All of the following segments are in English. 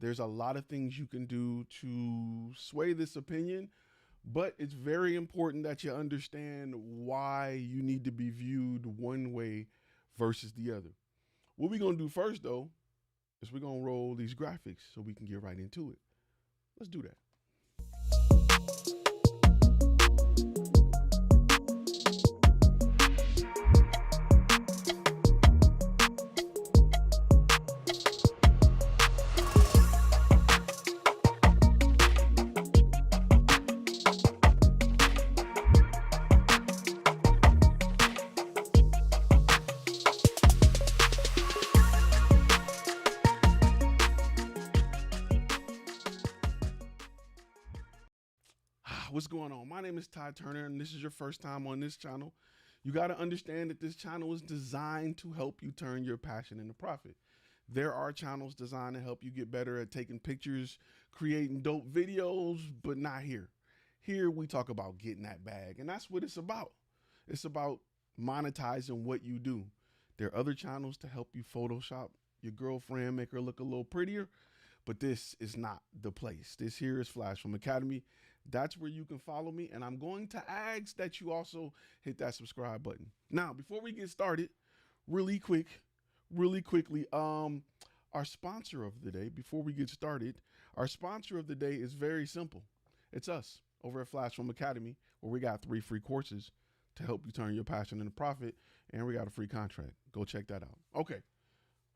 There's a lot of things you can do to sway this opinion, but it's very important that you understand why you need to be viewed one way versus the other. What we're going to do first, though, is we're going to roll these graphics so we can get right into it. Let's do that. What's going on? My name is Ty Turner, and this is your first time on this channel. You got to understand that this channel is designed to help you turn your passion into profit. There are channels designed to help you get better at taking pictures, creating dope videos, but not here. Here we talk about getting that bag, and that's what it's about. It's about monetizing what you do. There are other channels to help you Photoshop your girlfriend, make her look a little prettier, but this is not the place. This here is Flash from Academy. That's where you can follow me, and I'm going to ask that you also hit that subscribe button. Now, before we get started, really quickly, our sponsor of the day, before we get started, our sponsor of the day is very simple. It's us over at Flash from Academy, where we got 3 free courses to help you turn your passion into profit, and we got a free contract. Go check that out. Okay.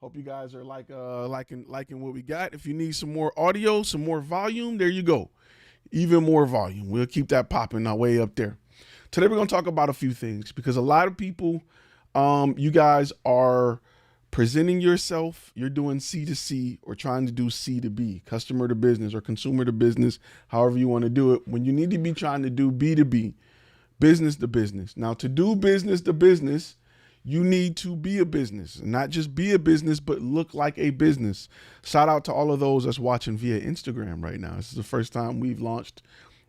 Hope you guys are liking what we got. If you need some more audio, some more volume, there you go. Even more volume. We'll keep that popping our way up there. Today we're going to talk about a few things because a lot of people, you guys are presenting yourself. You're doing C to C or trying to do C to B, customer to business or consumer to business, however you want to do it, when you need to be trying to do B to B, business to business. Now, to do business to business, you need to be a business, and not just be a business, but look like a business. Shout out to all of those that's watching via Instagram right now. This is the first time we've launched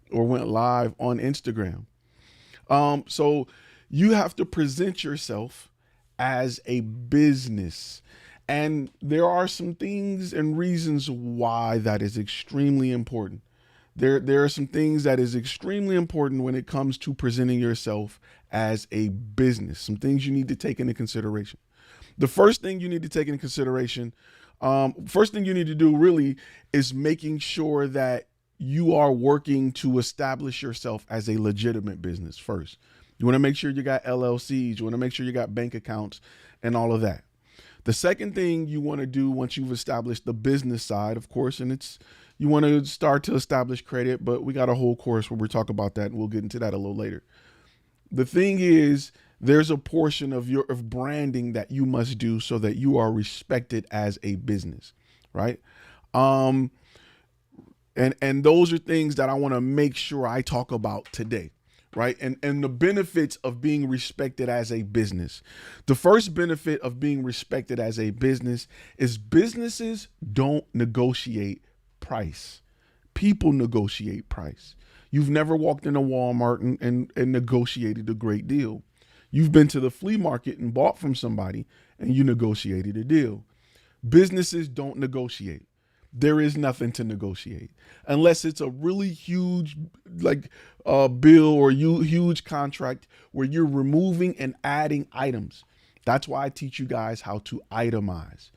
or went live on Instagram. So you have to present yourself as a business. And there are some things and reasons why that is extremely important. There are some things that is extremely important when it comes to presenting yourself as a business, some things you need to take into consideration. The first thing you need to take into consideration, first thing you need to do really is making sure that you are working to establish yourself as a legitimate business first. You want to make sure you got LLCs, you want to make sure you got bank accounts and all of that. The second thing you want to do once you've established the business side, of course, and you want to start to establish credit, but we got a whole course where we talk about that, and we'll get into that a little later. The thing is, there's a portion of branding that you must do so that you are respected as a business, right? And those are things that I want to make sure I talk about today, right? And the benefits of being respected as a business. The first benefit of being respected as a business is businesses don't negotiate price. People negotiate price. You've never walked into Walmart and negotiated a great deal. You've been to the flea market and bought from somebody and you negotiated a deal. Businesses don't negotiate. There is nothing to negotiate unless it's a really huge bill or huge contract where you're removing and adding items. That's why I teach you guys how to itemize,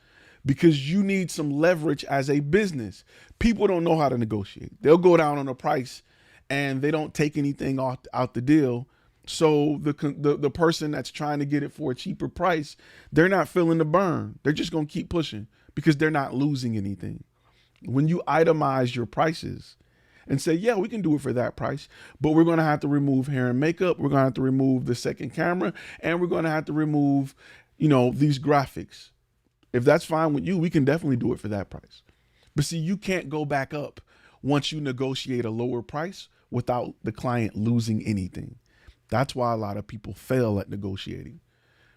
because you need some leverage as a business. People don't know how to negotiate. They'll go down on a price and they don't take anything out the deal. So the person that's trying to get it for a cheaper price, they're not feeling the burn. They're just going to keep pushing because they're not losing anything. When you itemize your prices and say, yeah, we can do it for that price, but we're going to have to remove hair and makeup. We're going to have to remove the second camera, and we're going to have to remove, these graphics. If that's fine with you, we can definitely do it for that price. But see, you can't go back up once you negotiate a lower price without the client losing anything. That's why a lot of people fail at negotiating,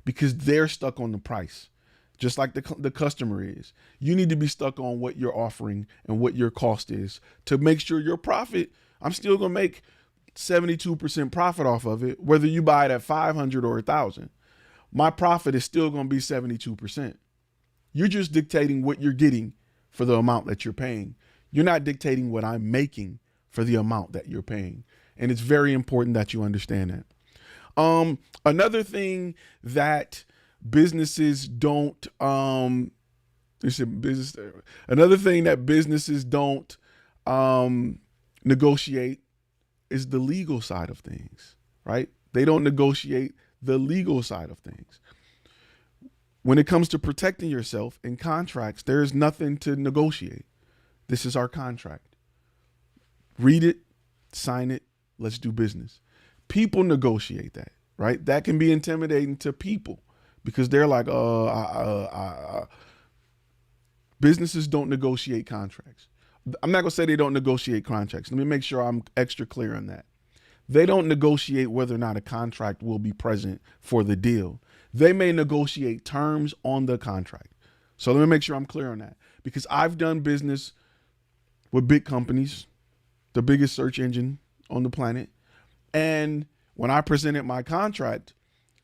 because they're stuck on the price, just like the customer is. You need to be stuck on what you're offering and what your cost is to make sure your profit, I'm still going to make 72% profit off of it, whether you buy it at 500 or 1,000. My profit is still going to be 72%. You're just dictating what you're getting for the amount that you're paying. You're not dictating what I'm making for the amount that you're paying. And it's very important that you understand that. Another thing that businesses don't, another thing that businesses don't negotiate is the legal side of things, right? They don't negotiate the legal side of things. When it comes to protecting yourself in contracts, there is nothing to negotiate. This is our contract. Read it, sign it, let's do business. People negotiate that, right? That can be intimidating to people because they're like, businesses don't negotiate contracts. I'm not gonna say they don't negotiate contracts. Let me make sure I'm extra clear on that. They don't negotiate whether or not a contract will be present for the deal. They may negotiate terms on the contract. So let me make sure I'm clear on that, because I've done business with big companies, the biggest search engine on the planet. And when I presented my contract,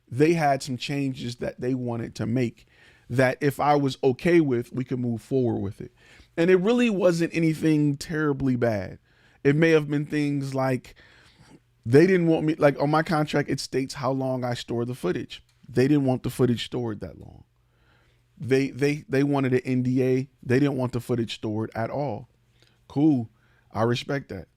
they had some changes that they wanted to make that if I was okay with, we could move forward with it. And it really wasn't anything terribly bad. It may have been things like they didn't want me, like on my contract, it states how long I store the footage. They didn't want the footage stored that long. They wanted an NDA. They didn't want the footage stored at all. Cool. I respect that.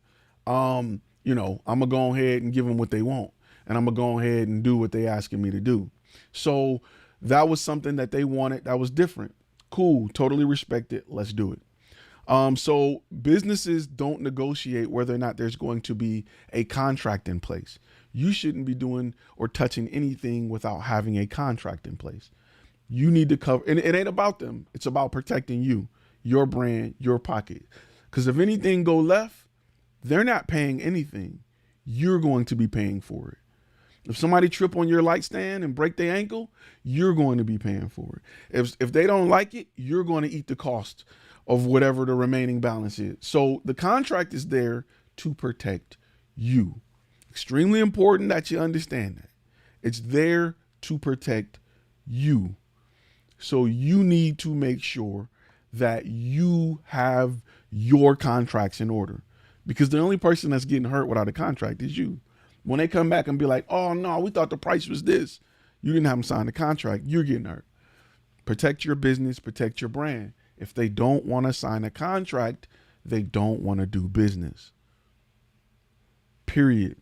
I'm gonna go ahead and give them what they want, and I'm gonna go ahead and do what they asking me to do. So that was something that they wanted that was different. Cool. Totally respect it. Let's do it. So businesses don't negotiate whether or not there's going to be a contract in place. You shouldn't be doing or touching anything without having a contract in place. You need to cover, and it ain't about them. It's about protecting you, your brand, your pocket. Because if anything go left, they're not paying anything. You're going to be paying for it. If somebody trip on your light stand and break their ankle, you're going to be paying for it. If they don't like it, you're going to eat the cost of whatever the remaining balance is. So the contract is there to protect you. Extremely important that you understand that. It's there to protect you. So you need to make sure that you have your contracts in order, because the only person that's getting hurt without a contract is you. When they come back and be like, oh no, we thought the price was this. You didn't have them sign the contract. You're getting hurt. Protect your business, protect your brand. If they don't want to sign a contract, they don't want to do business. Period.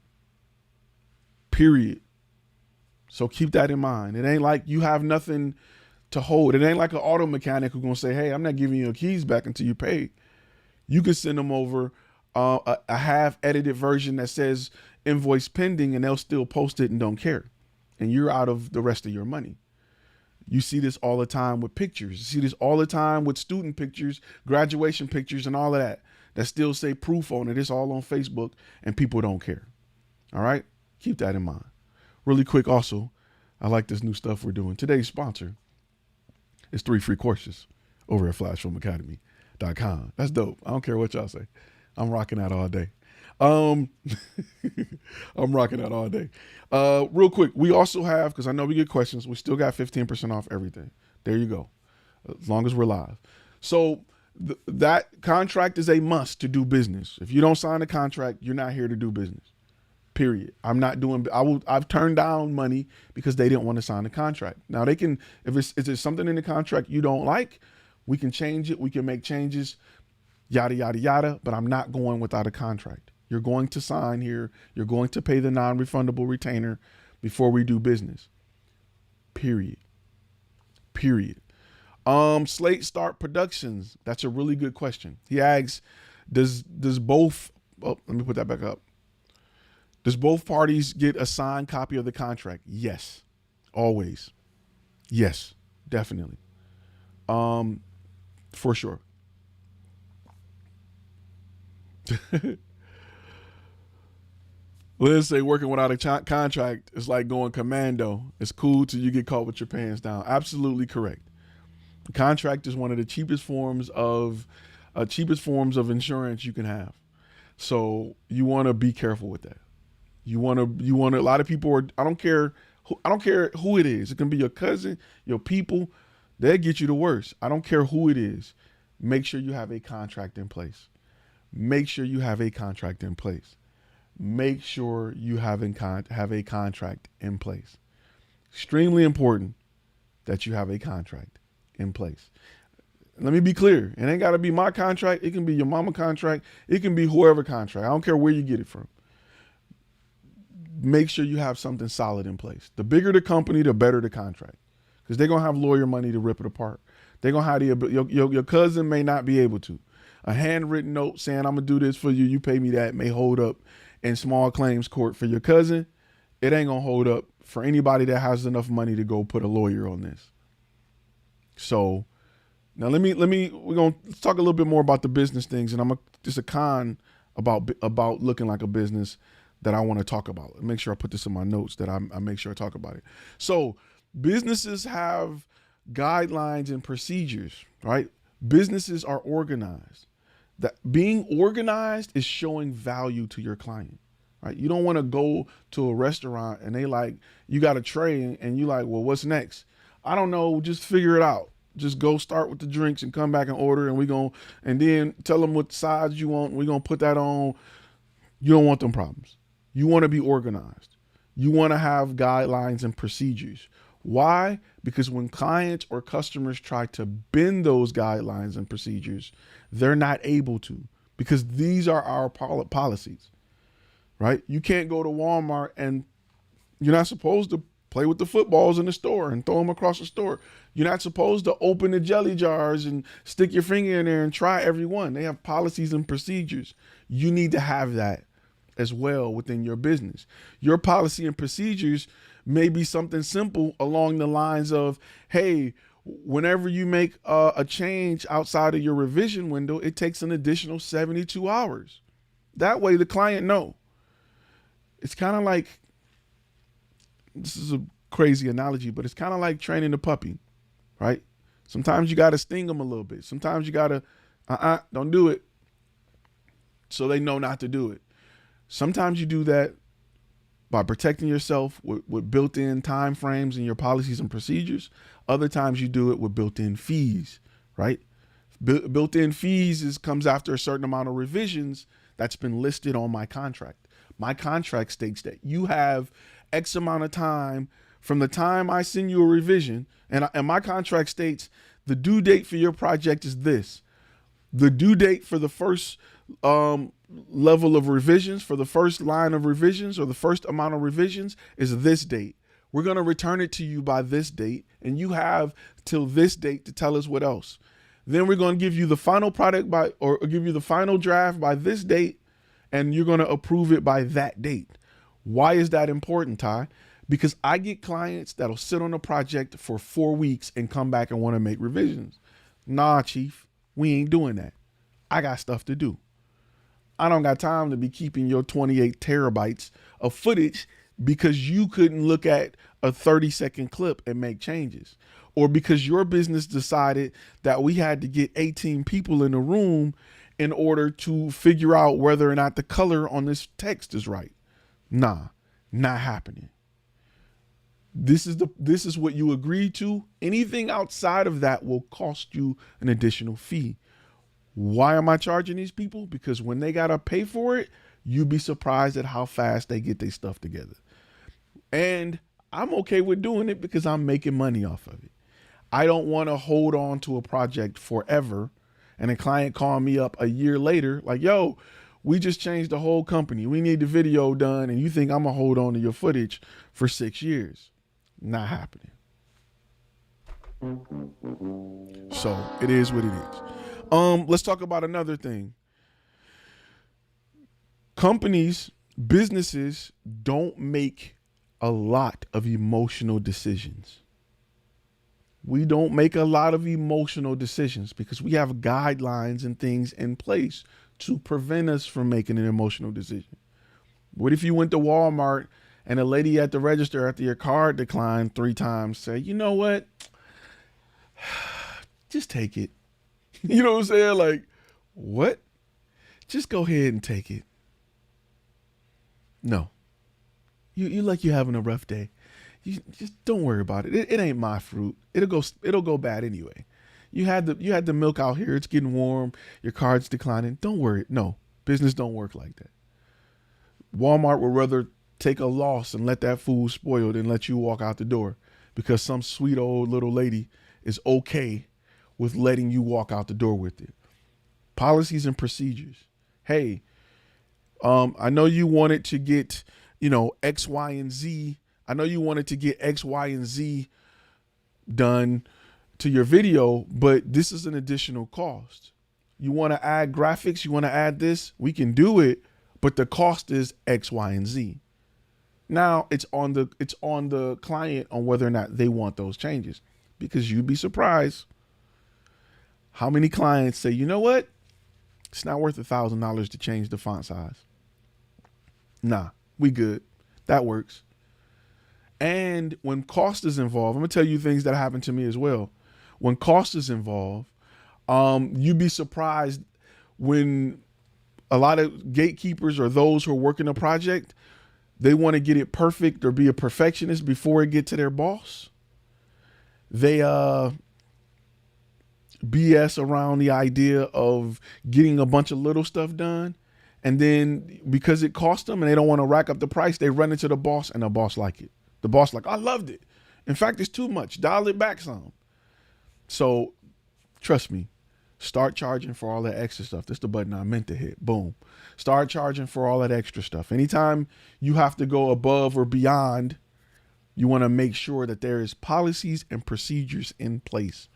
So keep that in mind. It ain't like you have nothing to hold. It ain't like an auto mechanic who's going to say, hey, I'm not giving you your keys back until you pay. You can send them over a half edited version that says invoice pending, and they'll still post it and don't care. And you're out of the rest of your money. You see this all the time with pictures. You see this all the time with student pictures, graduation pictures, and all of that still say proof on it. It's all on Facebook and people don't care. All right. Keep that in mind. Really quick. Also, I like this new stuff we're doing. Today's sponsor is 3 free courses over at flashfilmacademy.com. That's dope. I don't care what y'all say. I'm rocking that all day. I'm rocking that all day. Real quick, we also have, because I know we get questions, we still got 15% off everything. There you go. As long as we're live. So that contract is a must to do business. If you don't sign a contract, you're not here to do business. Period. I've turned down money because they didn't want to sign a contract. Now they can, if there's something in the contract you don't like, we can change it. We can make changes, yada, yada, yada, but I'm not going without a contract. You're going to sign here. You're going to pay the non-refundable retainer before we do business. Period. Slate Start Productions. That's a really good question. He asks, does both, let me put that back up. Does both parties get a signed copy of the contract? Yes. Always. Yes, definitely. For sure. Let's say working without a contract is like going commando. It's cool till you get caught with your pants down. Absolutely correct. The contract is one of the cheapest forms of insurance you can have. So you want to be careful with that. You want to, a lot of people are, I don't care who it is. It can be your cousin, your people. They'll get you the worst. I don't care who it is. make sure you have a contract in place. Make sure you have a contract in place. Make sure you have a contract in place. Extremely important that you have a contract in place. Let me be clear. It ain't got to be my contract. It can be your mama contract. It can be whoever contract. I don't care where you get it from. Make sure you have something solid in place. The bigger the company, the better the contract, because they're going to have lawyer money to rip it apart. They're going to have your cousin may not be able to. A handwritten note saying, I'm going to do this for you, you pay me that, may hold up in small claims court for your cousin. It ain't going to hold up for anybody that has enough money to go put a lawyer on this. So now we're going to talk a little bit more about the business things, and just a con about looking like a business that I want to talk about. Make sure I put this in my notes that I make sure I talk about it. So businesses have guidelines and procedures, right? Businesses are organized. That being organized is showing value to your client, right? You don't want to go to a restaurant and they like, you got a tray and you like, well, what's next? I don't know. Just figure it out. Just go start with the drinks and come back and order, and then tell them what size you want. We're going to put that on. You don't want them problems. You want to be organized. You want to have guidelines and procedures. Why? Because when clients or customers try to bend those guidelines and procedures, they're not able to, because these are our policies, right? You can't go to Walmart and you're not supposed to play with the footballs in the store and throw them across the store. You're not supposed to open the jelly jars and stick your finger in there and try every one. They have policies and procedures. You need to have that as well within your business. Your policy and procedures may be something simple along the lines of, hey, whenever you make a change outside of your revision window, it takes an additional 72 hours. That way the client know. It's kind of like, this is a crazy analogy, but it's kind of like training a puppy, right? Sometimes you got to sting them a little bit. Sometimes you got to, don't do it, so they know not to do it. Sometimes you do that by protecting yourself with built-in time frames in your policies and procedures. Other times you do it with built-in fees, right? Built-in fees comes after a certain amount of revisions that's been listed on my contract. My contract states that you have X amount of time from the time I send you a revision, and my contract states the due date for your project is this. The due date for the first level of revisions, for the first line of revisions or the first amount of revisions is this date. We're going to return it to you by this date, and you have till this date to tell us what else. Then we're going to give you the final product give you the final draft by this date, and you're going to approve it by that date. Why is that important, Ty? Because I get clients that'll sit on a project for 4 weeks and come back and want to make revisions. Nah, Chief, we ain't doing that. I got stuff to do. I don't got time to be keeping your 28 terabytes of footage because you couldn't look at a 30-second clip and make changes, or because your business decided that we had to get 18 people in the room in order to figure out whether or not the color on this text is right. Nah, not happening. This is what you agreed to. Anything outside of that will cost you an additional fee. Why am I charging these people? Because when they got to pay for it, you'd be surprised at how fast they get their stuff together. And I'm okay with doing it because I'm making money off of it. I don't want to hold on to a project forever and a client call me up a year later like, yo, we just changed the whole company. We need the video done, and you think I'm going to hold on to your footage for 6 years. Not happening. So it is what it is. Let's talk about another thing. Businesses don't make a lot of emotional decisions. We don't make a lot of emotional decisions because we have guidelines and things in place to prevent us from making an emotional decision. What if you went to Walmart and a lady at the register after your card declined 3 times say, you know what? Just take it. You know what I'm saying? Like, what? Just go ahead and take it. No. You like you're having a rough day. You just don't worry about it. It ain't my fruit. It'll go bad anyway. You had the milk out here. It's getting warm. Your card's declining. Don't worry. No, business don't work like that. Walmart would rather take a loss and let that food spoil than let you walk out the door because some sweet old little lady is okay with letting you walk out the door with it. Policies and procedures. Hey, I know you wanted to get, X, Y, and Z. I know you wanted to get X, Y, and Z done to your video, but this is an additional cost. You want to add graphics, you want to add this, we can do it, but the cost is X, Y, and Z. Now it's on the client on whether or not they want those changes, because you'd be surprised how many clients say, you know what? It's not worth $1,000 to change the font size. Nah, we good. That works. And when cost is involved, I'm gonna tell you things that happened to me as well. When cost is involved, you'd be surprised when a lot of gatekeepers or those who are working a project, they want to get it perfect or be a perfectionist before it get to their boss. They BS around the idea of getting a bunch of little stuff done. And then because it cost them and they don't want to rack up the price, they run into the boss and the boss like it. The boss like, I loved it. In fact, it's too much. Dial it back some. So trust me, start charging for all that extra stuff. That's the button I meant to hit. Boom. Start charging for all that extra stuff. Anytime you have to go above or beyond, you want to make sure that there is policies and procedures in place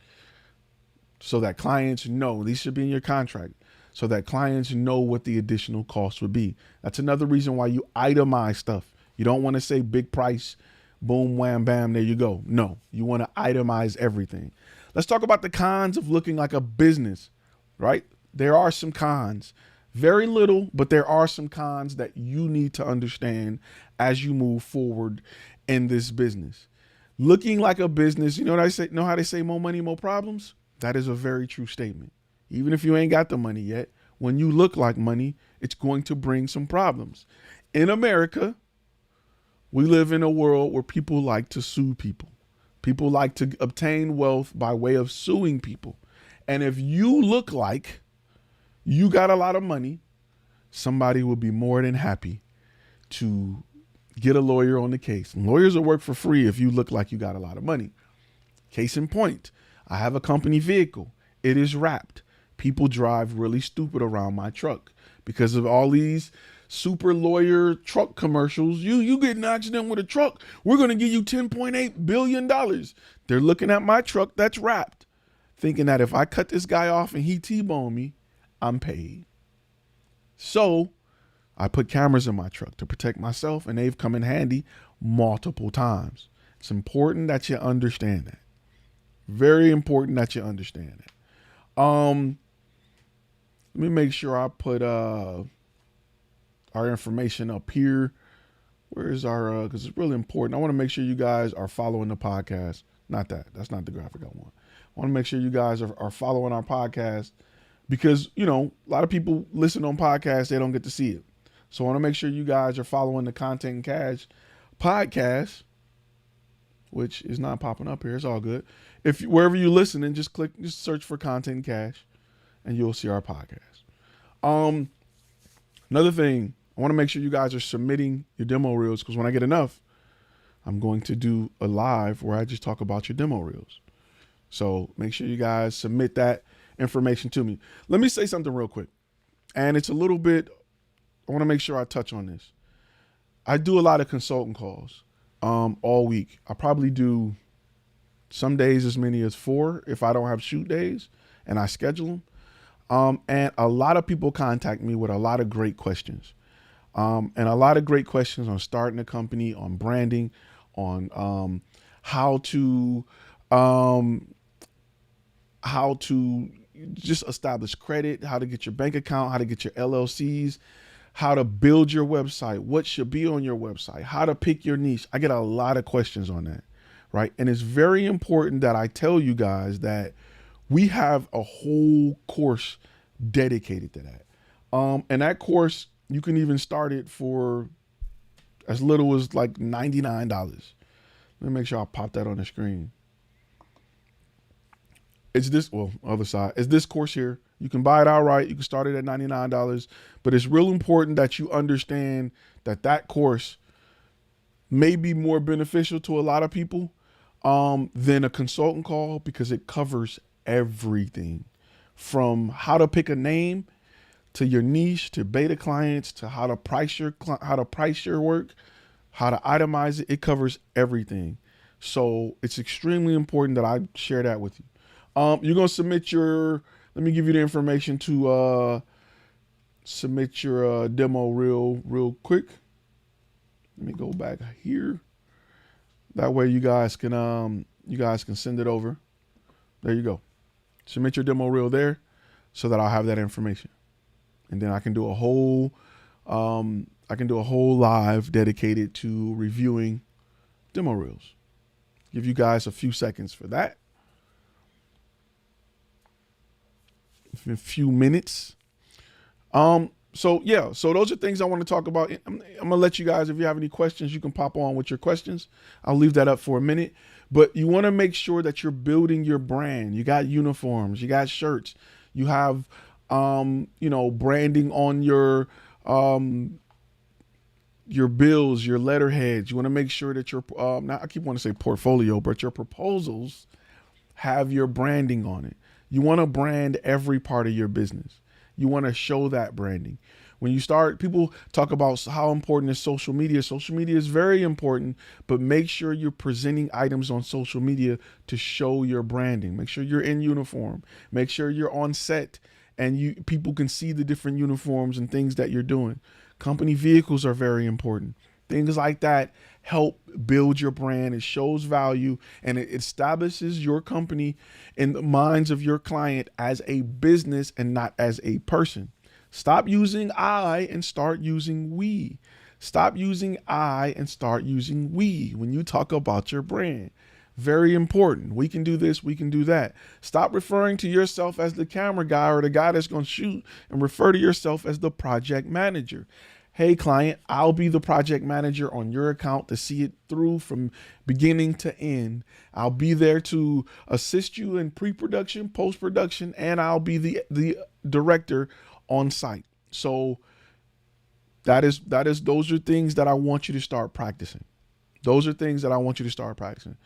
so that clients know. These should be in your contract so that clients know what the additional cost would be. That's another reason why you itemize stuff. You don't want to say big price, boom, wham, bam, there you go. No, you want to itemize everything. Let's talk about the cons of looking like a business, right? There are some cons. Very little, but there are some cons that you need to understand as you move forward in this business. Looking like a business, you know what I say? Know how they say more money, more problems? That is a very true statement. Even if you ain't got the money yet, when you look like money, it's going to bring some problems. In America, we live in a world where people like to sue people. People like to obtain wealth by way of suing people. And if you look like you got a lot of money, somebody will be more than happy to get a lawyer on the case. And lawyers will work for free if you look like you got a lot of money. Case in point, I have a company vehicle. It is wrapped. People drive really stupid around my truck because of all these super lawyer truck commercials. You get in an accident with a truck, we're going to give you $10.8 billion. They're looking at my truck that's wrapped, thinking that if I cut this guy off and he T-bone me, I'm paid. So I put cameras in my truck to protect myself, and they've come in handy multiple times. It's important that you understand that. Very important that you understand that. Let me make sure I put our information up here. Where is our, because it's really important. I want to make sure you guys are following the podcast. Not that. That's not the graphic I want. I want to make sure you guys are following our podcast because, a lot of people listen on podcasts. They don't get to see it. So I want to make sure you guys are following the Content and Cash podcast, which is not popping up here. It's all good. If wherever you listen, and just search for Content and Cash and you'll see our podcast. Another thing, I want to make sure you guys are submitting your demo reels because when I get enough, I'm going to do a live where I just talk about your demo reels. So make sure you guys submit that information to me. Let me say something real quick. And it's a little bit, I want to make sure I touch on this. I do a lot of consultant calls all week. I probably do some days as many as 4 if I don't have shoot days and I schedule them. And a lot of people contact me with a lot of great questions. And a lot of great questions on starting a company, on branding, on how to just establish credit, how to get your bank account, how to get your LLCs, how to build your website, what should be on your website, how to pick your niche. I get a lot of questions on that, right? And it's very important that I tell you guys that we have a whole course dedicated to that. And that course, you can even start it for as little as like $99. Let me make sure I pop that on the screen. it's this, well, other side, it's this course here. You can buy it outright. You can start it at $99, but it's real important that you understand that that course may be more beneficial to a lot of people than a consultant call, because it covers everything from how to pick a name to your niche, to beta clients, to how to price your work, how to itemize it. It covers everything. So it's extremely important that I share that with you. You're going to submit your, let me give you the information to submit your demo real quick. Let me go back here. That way you guys can send it over. There you go. Submit your demo reel there so that I'll have that information. And then I can do a whole live dedicated to reviewing demo reels. Give you guys a few seconds for that. A few minutes. So those are things I want to talk about. I'm gonna let you guys, if you have any questions, you can pop on with your questions. I'll leave that up for a minute. But you want to make sure that you're building your brand. You got uniforms, you got shirts, you have branding on your bills, your letterheads. You want to make sure that your now I keep wanting to say portfolio, but your proposals have your branding on it. You want to brand every part of your business. You want to show that branding. When you start, people talk about how important is social media. Social media is very important, but make sure you're presenting items on social media to show your branding. Make sure you're in uniform. Make sure you're on set and people can see the different uniforms and things that you're doing. Company vehicles are very important. Things like that help build your brand. It shows value and it establishes your company in the minds of your client as a business and not as a person. Stop using I and start using we. Stop using I and start using we when you talk about your brand. Very important. We can do this, we can do that. Stop referring to yourself as the camera guy or the guy that's going to shoot, and refer to yourself as the project manager. Hey client, I'll be the project manager on your account to see it through from beginning to end. I'll be there to assist you in pre-production, post-production, and I'll be the director on site. So those are things that I want you to start practicing. Those are things that I want you to start practicing.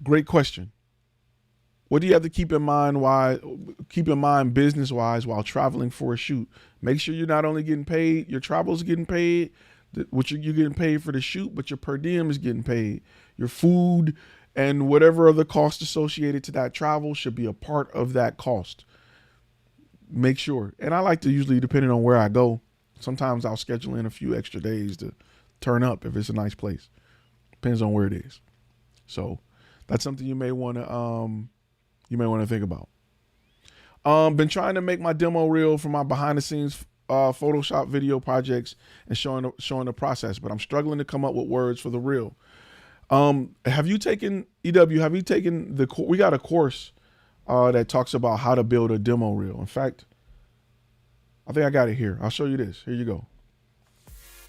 Great question. What do you have to keep in mind business-wise while traveling for a shoot? Make sure you're not only getting paid, your travel's getting paid, you're getting paid for the shoot, but your per diem is getting paid. Your food and whatever other cost associated to that travel should be a part of that cost. Make sure. And I like to usually, depending on where I go, sometimes I'll schedule in a few extra days to turn up if it's a nice place. Depends on where it is. So that's something you may want to think about. Been trying to make my demo reel for my behind the scenes Photoshop video projects and showing the process, but I'm struggling to come up with words for the reel. Have you taken we got a course that talks about how to build a demo reel. In fact, I think I got it here. I'll show you this. Here you go.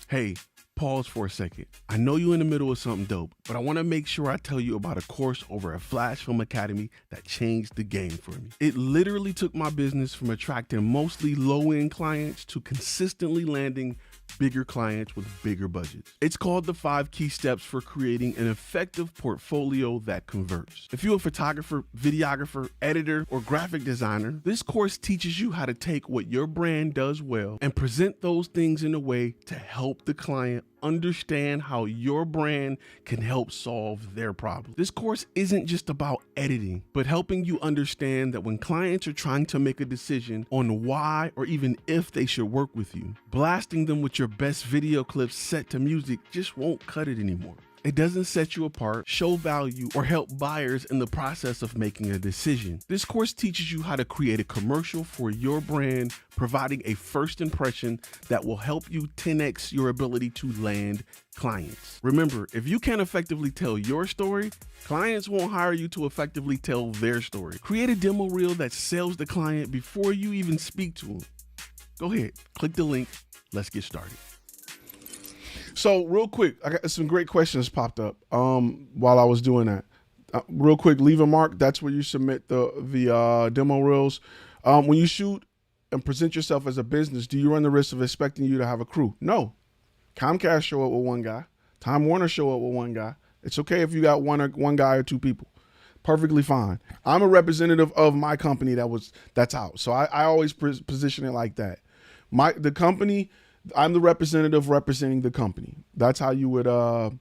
Hey, pause for a second. I know you're in the middle of something dope, but I want to make sure I tell you about a course over at Flash Film Academy that changed the game for me. It literally took my business from attracting mostly low-end clients to consistently landing bigger clients with bigger budgets. It's called the 5 Key Steps for Creating an Effective Portfolio That Converts. If you're a photographer, videographer, editor, or graphic designer, this course teaches you how to take what your brand does well and present those things in a way to help the client understand how your brand can help solve their problem. This course isn't just about editing, but helping you understand that when clients are trying to make a decision on why or even if they should work with you, blasting them with your best video clips set to music just won't cut it anymore. It doesn't set you apart, show value, or help buyers in the process of making a decision. This course teaches you how to create a commercial for your brand, providing a first impression that will help you 10x your ability to land clients. Remember, if you can't effectively tell your story, clients won't hire you to effectively tell their story. Create a demo reel that sells the client before you even speak to them. Go ahead, click the link. Let's get started. So real quick, I got some great questions popped up while I was doing that. real quick, leave a mark. That's where you submit the demo reels. When you shoot and present yourself as a business, do you run the risk of expecting you to have a crew? No. Comcast show up with one guy. Time Warner show up with one guy. It's okay if you got one guy or two people. Perfectly fine. I'm a representative of my company that's out. So I always position it like that. The company, I'm the representative representing the company. That's how you would do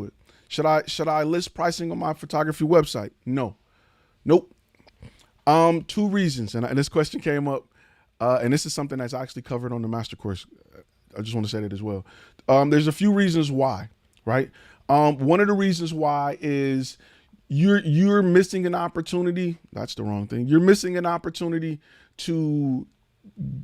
it. Should I list pricing on my photography website? No. Nope. 2 reasons, and this question came up, and this is something that's actually covered on the master course. I just want to say that as well. There's a few reasons why, right? One of the reasons why is you're missing an opportunity. That's the wrong thing. You're missing an opportunity to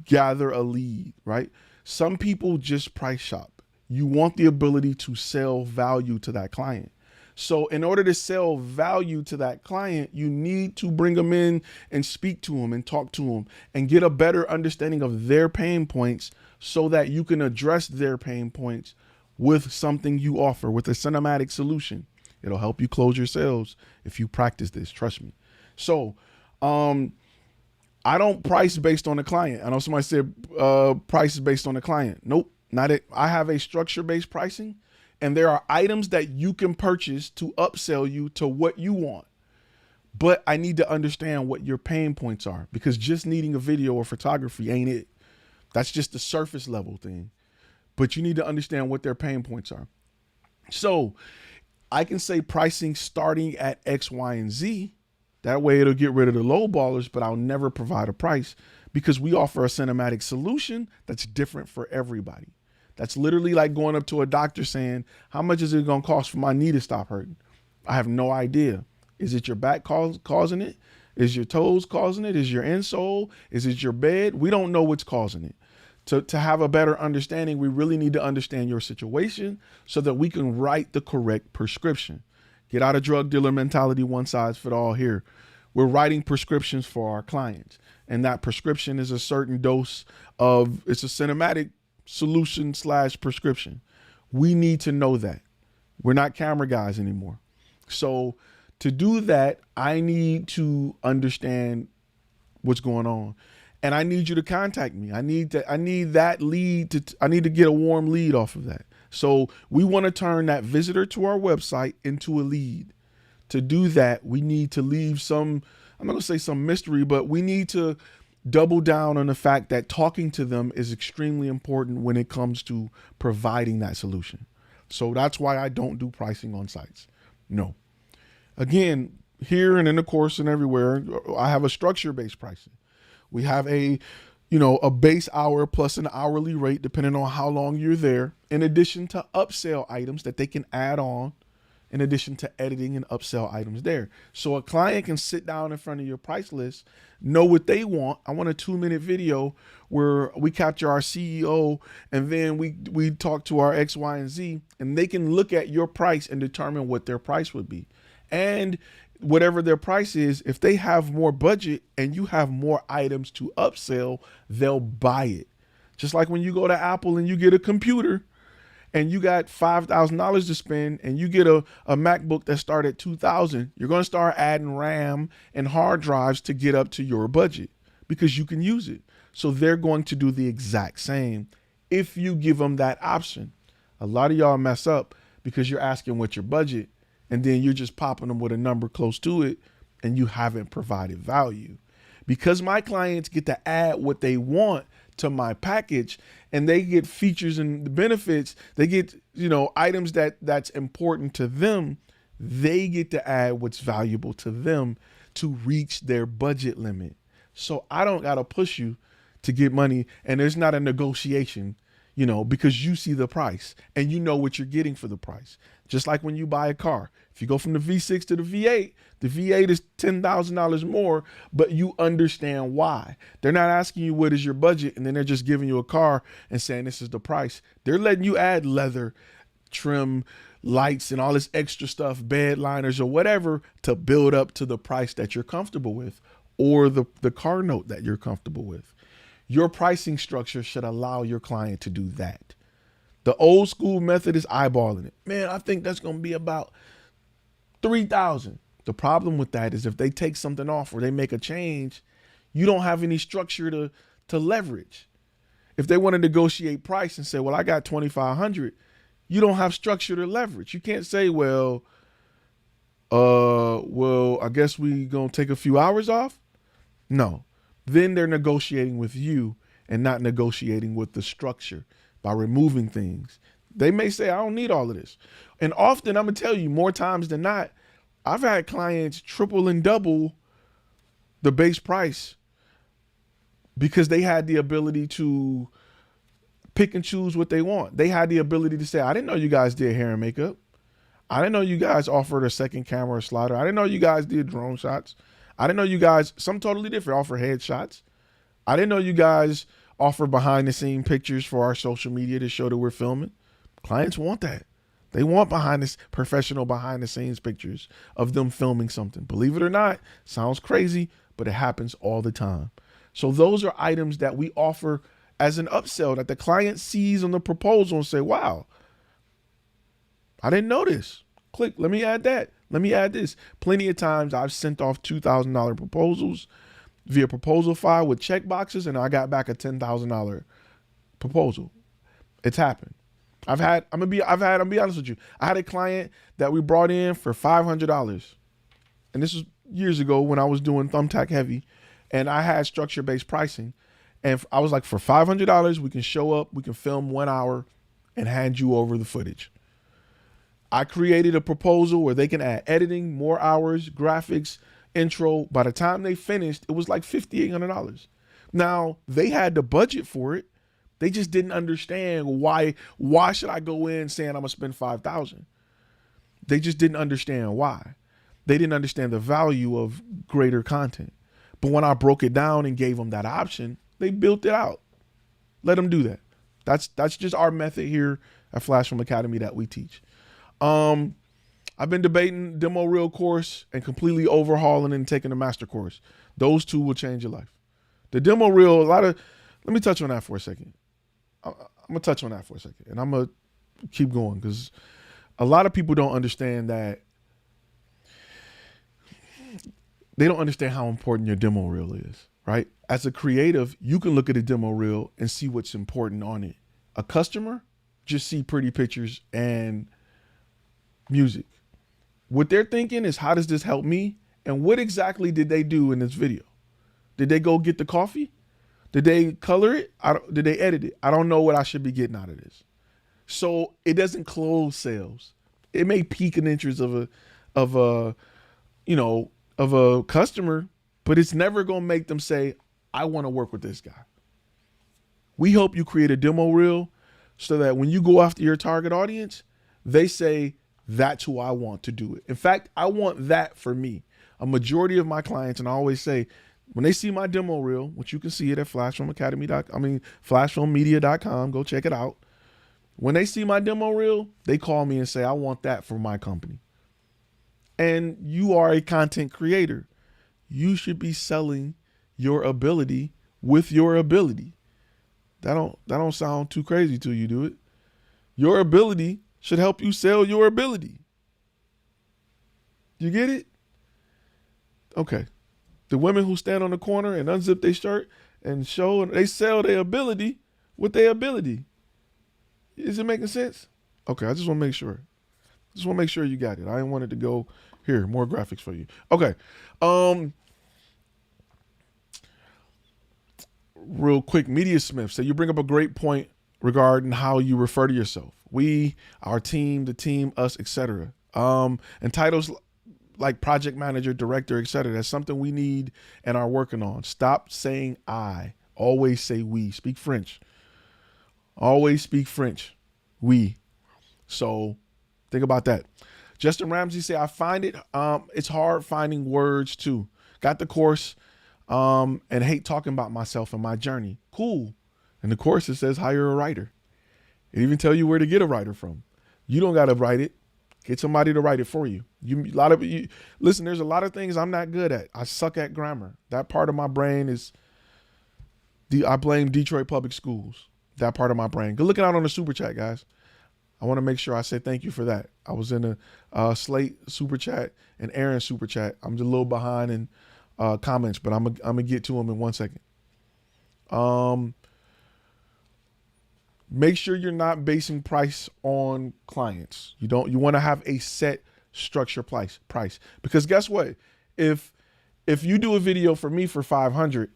gather a lead, right? Some people just price shop. You want the ability to sell value to that client. So in order to sell value to that client, you need to bring them in and speak to them and talk to them and get a better understanding of their pain points so that you can address their pain points with something you offer, with a cinematic solution. It'll help you close your sales if you practice this, trust me. So I don't price based on the client. I know somebody said price is based on the client. Nope, not it. I have a structure-based pricing, and there are items that you can purchase to upsell you to what you want. But I need to understand what your pain points are, because just needing a video or photography ain't it. That's just the surface level thing. But you need to understand what their pain points are. So I can say pricing starting at X, Y, and Z. That way it'll get rid of the low ballers, but I'll never provide a price because we offer a cinematic solution that's different for everybody. That's literally like going up to a doctor saying, how much is it going to cost for my knee to stop hurting? I have no idea. Is it your back causing it? Is your toes causing it? Is your insole? Is it your bed? We don't know what's causing it. To have a better understanding, we really need to understand your situation so that we can write the correct prescription. Get out of drug dealer mentality, one size fit all here. We're writing prescriptions for our clients. And that prescription is a certain dose of, it's a cinematic solution / prescription. We need to know that. We're not camera guys anymore. So to do that, I need to understand what's going on. And I need you to contact me. I need that lead I need to get a warm lead off of that. So we want to turn that visitor to our website into a lead. To do that, we need to leave some, I'm not going to say some mystery, but we need to double down on the fact that talking to them is extremely important when it comes to providing that solution. So that's why I don't do pricing on sites. No. Again, here and in the course and everywhere, I have a structure-based pricing. We have a base hour plus an hourly rate depending on how long you're there, in addition to upsell items that they can add on, in addition to editing and upsell items there. So a client can sit down in front of your price list, know what they want. I want a 2-minute video where we capture our CEO and then we talk to our X, Y, and Z, and they can look at your price and determine what their price would be. And whatever their price is, if they have more budget and you have more items to upsell, they'll buy it. Just like when you go to Apple and you get a computer and you got $5,000 to spend and you get a MacBook that starts at $2,000, you're going to start adding RAM and hard drives to get up to your budget because you can use it. So they're going to do the exact same if you give them that option. A lot of y'all mess up because you're asking what's your budget, and then you're just popping them with a number close to it and you haven't provided value. Because my clients get to add what they want to my package and they get features and benefits, they get, items that's important to them, they get to add what's valuable to them to reach their budget limit. So I don't got to push you to get money, and there's not a negotiation, because you see the price and you know what you're getting for the price. Just like when you buy a car, if you go from the V6 to the V8 is $10,000 more, but you understand why. They're not asking you what is your budget, and then they're just giving you a car and saying this is the price. They're letting you add leather, trim, lights, and all this extra stuff, bed liners or whatever, to build up to the price that you're comfortable with, or the car note that you're comfortable with. Your pricing structure should allow your client to do that. The old school method is eyeballing it. Man, I think that's going to be about $3,000. The problem with that is if they take something off or they make a change, you don't have any structure to leverage. If they want to negotiate price and say, well, I got 2,500, you don't have structure to leverage. You can't say, well, I guess we gonna take a few hours off. No, then they're negotiating with you and not negotiating with the structure by removing things. They may say, I don't need all of this. And often, I'm gonna tell you, more times than not, I've had clients triple and double the base price because they had the ability to pick and choose what they want. They had the ability to say, I didn't know you guys did hair and makeup. I didn't know you guys offered a second camera slider. I didn't know you guys did drone shots. I didn't know you guys, some totally different, offer headshots. I didn't know you guys offer behind the scene pictures for our social media to show that we're filming. Clients want that. They want professional behind the scenes pictures of them filming something. Believe it or not, sounds crazy, but it happens all the time. So those are items that we offer as an upsell that the client sees on the proposal and say, wow, I didn't know this. Click, let me add that. Let me add this. Plenty of times I've sent off $2,000 proposals via proposal file with check boxes, and I got back a $10,000 proposal. It's happened. I'm gonna be honest with you. I had a client that we brought in for $500. And this was years ago when I was doing Thumbtack heavy, and I had structure-based pricing. And I was like, for $500, we can show up, we can film 1 hour and hand you over the footage. I created a proposal where they can add editing, more hours, graphics, intro. By the time they finished, it was like $5,800. Now, they had the budget for it. They just didn't understand why should I go in saying I'm gonna spend $5,000? They just didn't understand why. They didn't understand the value of greater content. But when I broke it down and gave them that option, they built it out. Let them do that. That's just our method here at Flash Film Academy that we teach. I've been debating demo reel course and completely overhauling and taking a master course. Those two will change your life. The demo reel, let me touch on that for a second. I'm gonna touch on that for a second, and I'm gonna keep going because a lot of people don't understand that. They don't understand how important your demo reel is, right? As a creative, you can look at a demo reel and see what's important on it. A customer just see pretty pictures and music. What they're thinking is, how does this help me? And what exactly did they do in this video? Did they go get the coffee? Did they color it? Did they edit it? I don't know what I should be getting out of this. So it doesn't close sales. It may pique an interest of a customer, but it's never gonna make them say, I want to work with this guy. We help you create a demo reel so that when you go after your target audience, they say, that's who I want to do it. In fact, I want that for me. A majority of my clients, and I always say, when they see my demo reel, which you can see it at flashfilmmedia.com, go check it out. When they see my demo reel, they call me and say, I want that for my company. And you are a content creator. You should be selling your ability with your ability. That don't sound too crazy to you, do it? Your ability should help you sell your ability. You get it? Okay. The women who stand on the corner and unzip their shirt and they sell their ability with their ability. Is it making sense? Okay, I just want to make sure. Just want to make sure you got it. I didn't want it to go here, more graphics for you. Okay. Real quick, Media Smith. So you bring up a great point regarding how you refer to yourself. We, our team, the team, us, etc. And titles like project manager, director, etc. That's something we need and are working on. Stop saying I. Always say we. Speak French. Always speak French. We. So think about that. Justin Ramsey say, I find it's hard finding words too. Got the course and hate talking about myself and my journey. Cool. In the course it says hire a writer. It even tell you where to get a writer from. You don't got to write it. Get somebody to write it for you. Listen, there's a lot of things I'm not good at. I suck at grammar. That part of my brain is, I blame Detroit Public Schools. That part of my brain. Good looking out on the super chat, guys. I want to make sure I say thank you for that. I was in a Slate super chat and Aaron super chat. I'm just a little behind in comments, but I'm gonna get to them in 1 second. Make sure you're not basing price on clients. You want to have a set structure price, because guess what? If you do a video for me for 500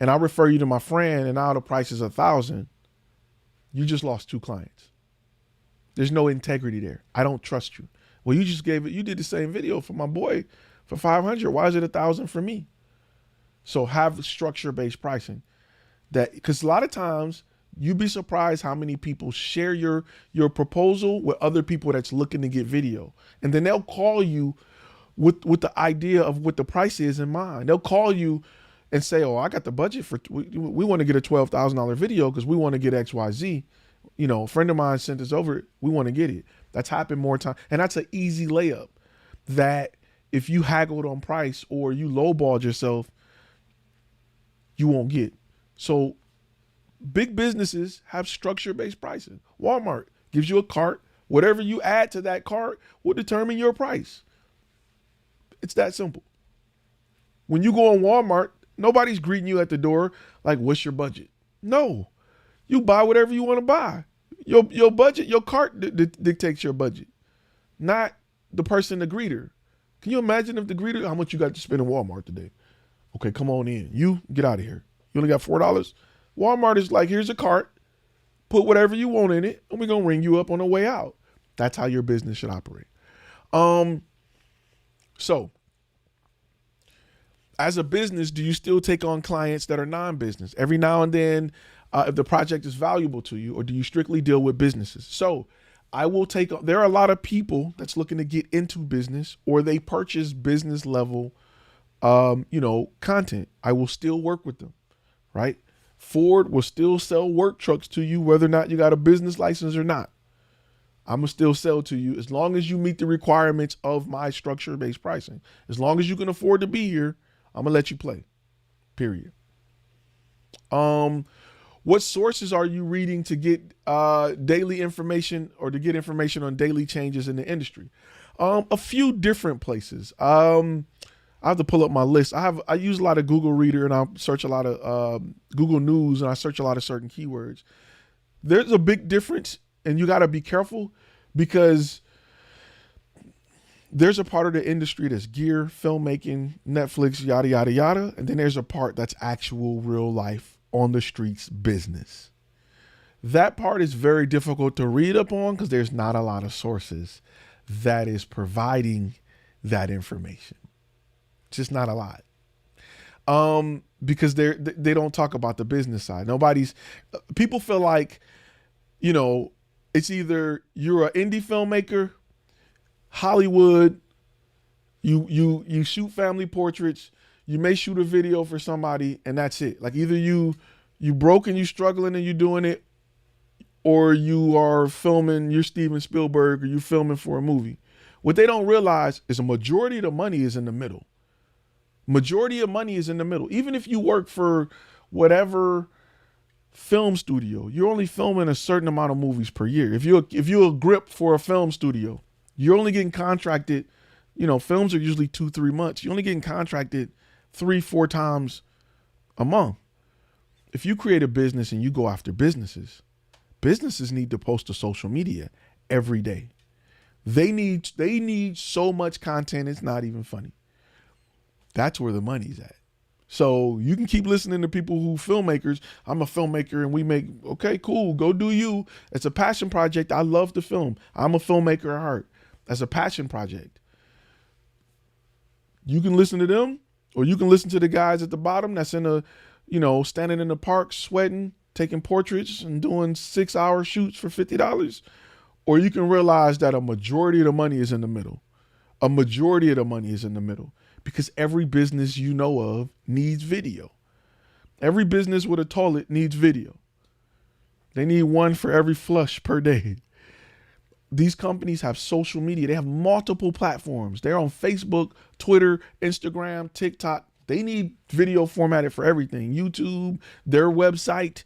and I refer you to my friend and now the price is 1,000, you just lost 2 clients. There's no integrity there. I don't trust you. Well, you did the same video for my boy for 500. Why is it 1,000 for me? So have structure-based pricing. Because a lot of times you'd be surprised how many people share your proposal with other people that's looking to get video. And then they'll call you with the idea of what the price is in mind. They'll call you and say, oh, I got the budget for, we want to get a $12,000 video because we want to get XYZ. You know, a friend of mine sent us over it. We want to get it. That's happened more time. And that's an easy layup that if you haggled on price or you lowballed yourself, you won't get. So big businesses have structure-based pricing. Walmart gives you a cart. Whatever you add to that cart will determine your price. It's that simple. When you go on Walmart, nobody's greeting you at the door like, what's your budget? No. You buy whatever you want to buy. Your budget, your cart dictates your budget, not the person, the greeter. Can you imagine if the greeter, how much you got to spend in Walmart today? Okay, come on in. You get out of here. You only got $4. Walmart is like, here's a cart. Put whatever you want in it, and we're going to ring you up on the way out. That's how your business should operate. So as a business, do you still take on clients that are non-business every now and then if the project is valuable to you, or do you strictly deal with businesses? So there are a lot of people that's looking to get into business, or they purchase business level, content. I will still work with them, right? Ford will still sell work trucks to you, whether or not you got a business license or not. I'm going to still sell to you as long as you meet the requirements of my structure-based pricing. As long as you can afford to be here, I'm going to let you play, period. What sources are you reading to get daily information, or to get information on daily changes in the industry? A few different places. I have to pull up my list. I use a lot of Google Reader, and I search a lot of Google News, and I search a lot of certain keywords. There's a big difference, and you got to be careful, because there's a part of the industry that's gear, filmmaking, Netflix, yada, yada, yada. And then there's a part that's actual real life on the streets business. That part is very difficult to read up on because there's not a lot of sources that is providing that information. Just not a lot. Because they don't talk about the business side. People feel like, it's either you're an indie filmmaker, Hollywood, you shoot family portraits, you may shoot a video for somebody, and that's it. Like either you broke and you struggling and you doing it, or you are filming, you're Steven Spielberg, or you filming for a movie. What they don't realize is a majority of the money is in the middle. Majority of money is in the middle. Even if you work for whatever film studio, you're only filming a certain amount of movies per year. If you're a grip for a film studio, you're only getting contracted, films are usually 2-3 months. You're only getting contracted 3-4 times a month. If you create a business and you go after businesses need to post to social media every day. They need so much content, it's not even funny. That's where the money's at. So you can keep listening to people who filmmakers. I'm a filmmaker and we make, okay, cool. Go do you. It's a passion project. I love to film. I'm a filmmaker at heart. That's a passion project. You can listen to them, or you can listen to the guys at the bottom that's standing in the park, sweating, taking portraits and doing 6-hour shoots for $50. Or you can realize that a majority of the money is in the middle. A majority of the money is in the middle. Because every business you know of needs video. Every business with a toilet needs video. They need one for every flush per day. These companies have social media. They have multiple platforms. They're on Facebook, Twitter, Instagram, TikTok. They need video formatted for everything. YouTube, their website,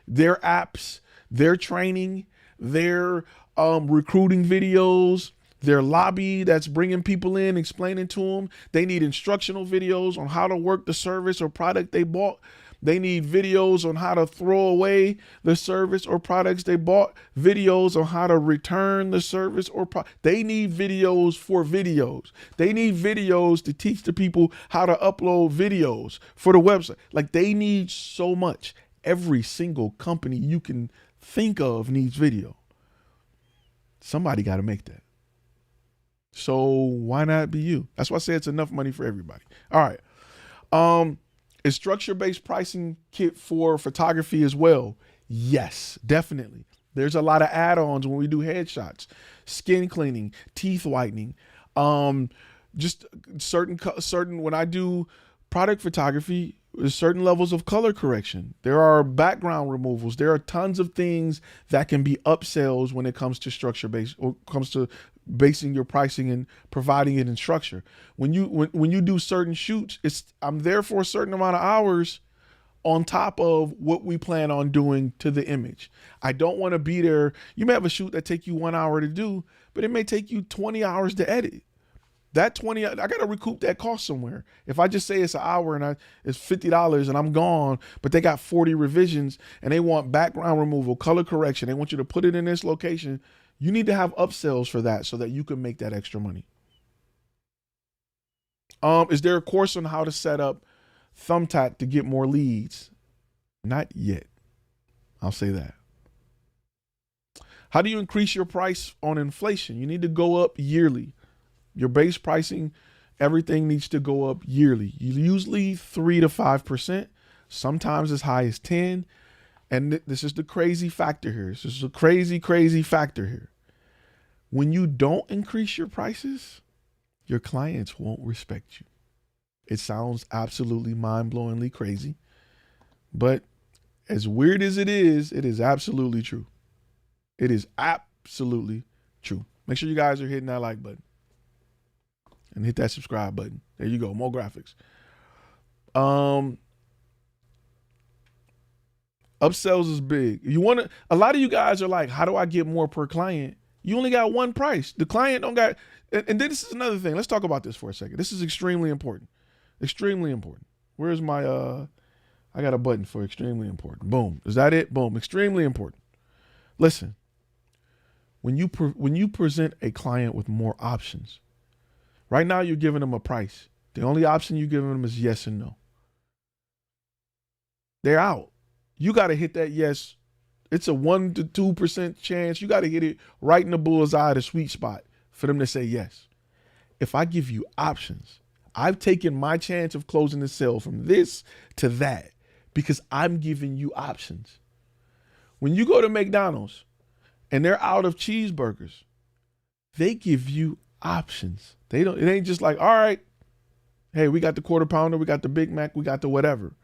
their apps, their training, their recruiting videos, their lobby that's bringing people in, explaining to them. They need instructional videos on how to work the service or product they bought. They need videos on how to throw away the service or products they bought, videos on how to return the service or They need videos for videos. They need videos to teach the people how to upload videos for the website. Like, they need so much. Every single company you can think of needs video. Somebody got to make that. So why not be you? That's why I say it's enough money for everybody. All right. Is structure-based pricing kit for photography as well? Yes, definitely. There's a lot of add-ons when we do headshots, skin cleaning, teeth whitening, just certain when I do product photography, there's certain levels of color correction. There are background removals. There are tons of things that can be upsells when it comes to structure-based or comes to basing your pricing and providing it in structure. When you do certain shoots, I'm there for a certain amount of hours on top of what we plan on doing to the image. I don't want to be there. You may have a shoot that take you 1 hour to do, but it may take you 20 hours to edit. That 20, I got to recoup that cost somewhere. If I just say it's an hour and it's $50 and I'm gone, but they got 40 revisions and they want background removal, color correction, they want you to put it in this location, you need to have upsells for that so that you can make that extra money. Is there a course on how to set up Thumbtack to get more leads? Not yet. I'll say that. How do you increase your price on inflation? You need to go up yearly. Your base pricing, everything needs to go up yearly. Usually 3 to 5%, sometimes as high as 10. And this is the crazy factor here. This is a crazy, crazy factor here. When you don't increase your prices, your clients won't respect you. It sounds absolutely mind-blowingly crazy, but as weird as it is absolutely true. It is absolutely true. Make sure you guys are hitting that like button and hit that subscribe button. There you go. More graphics. Upsells is big. A lot of you guys are like, how do I get more per client? You only got one price. The client don't got, and then this is another thing. Let's talk about this for a second. This is extremely important. Extremely important. Where's my, I got a button for extremely important. Boom. Is that it? Boom. Extremely important. Listen, when you present a client with more options, right now you're giving them a price. The only option you're giving them is yes and no. They're out. You got to hit that yes. It's a 1 to 2% chance. You got to hit it right in the bullseye, the sweet spot for them to say yes. If I give you options, I've taken my chance of closing the sale from this to that because I'm giving you options. When you go to McDonald's and they're out of cheeseburgers, they give you options. It ain't just like, all right, hey, we got the quarter pounder, we got the Big Mac, we got the whatever.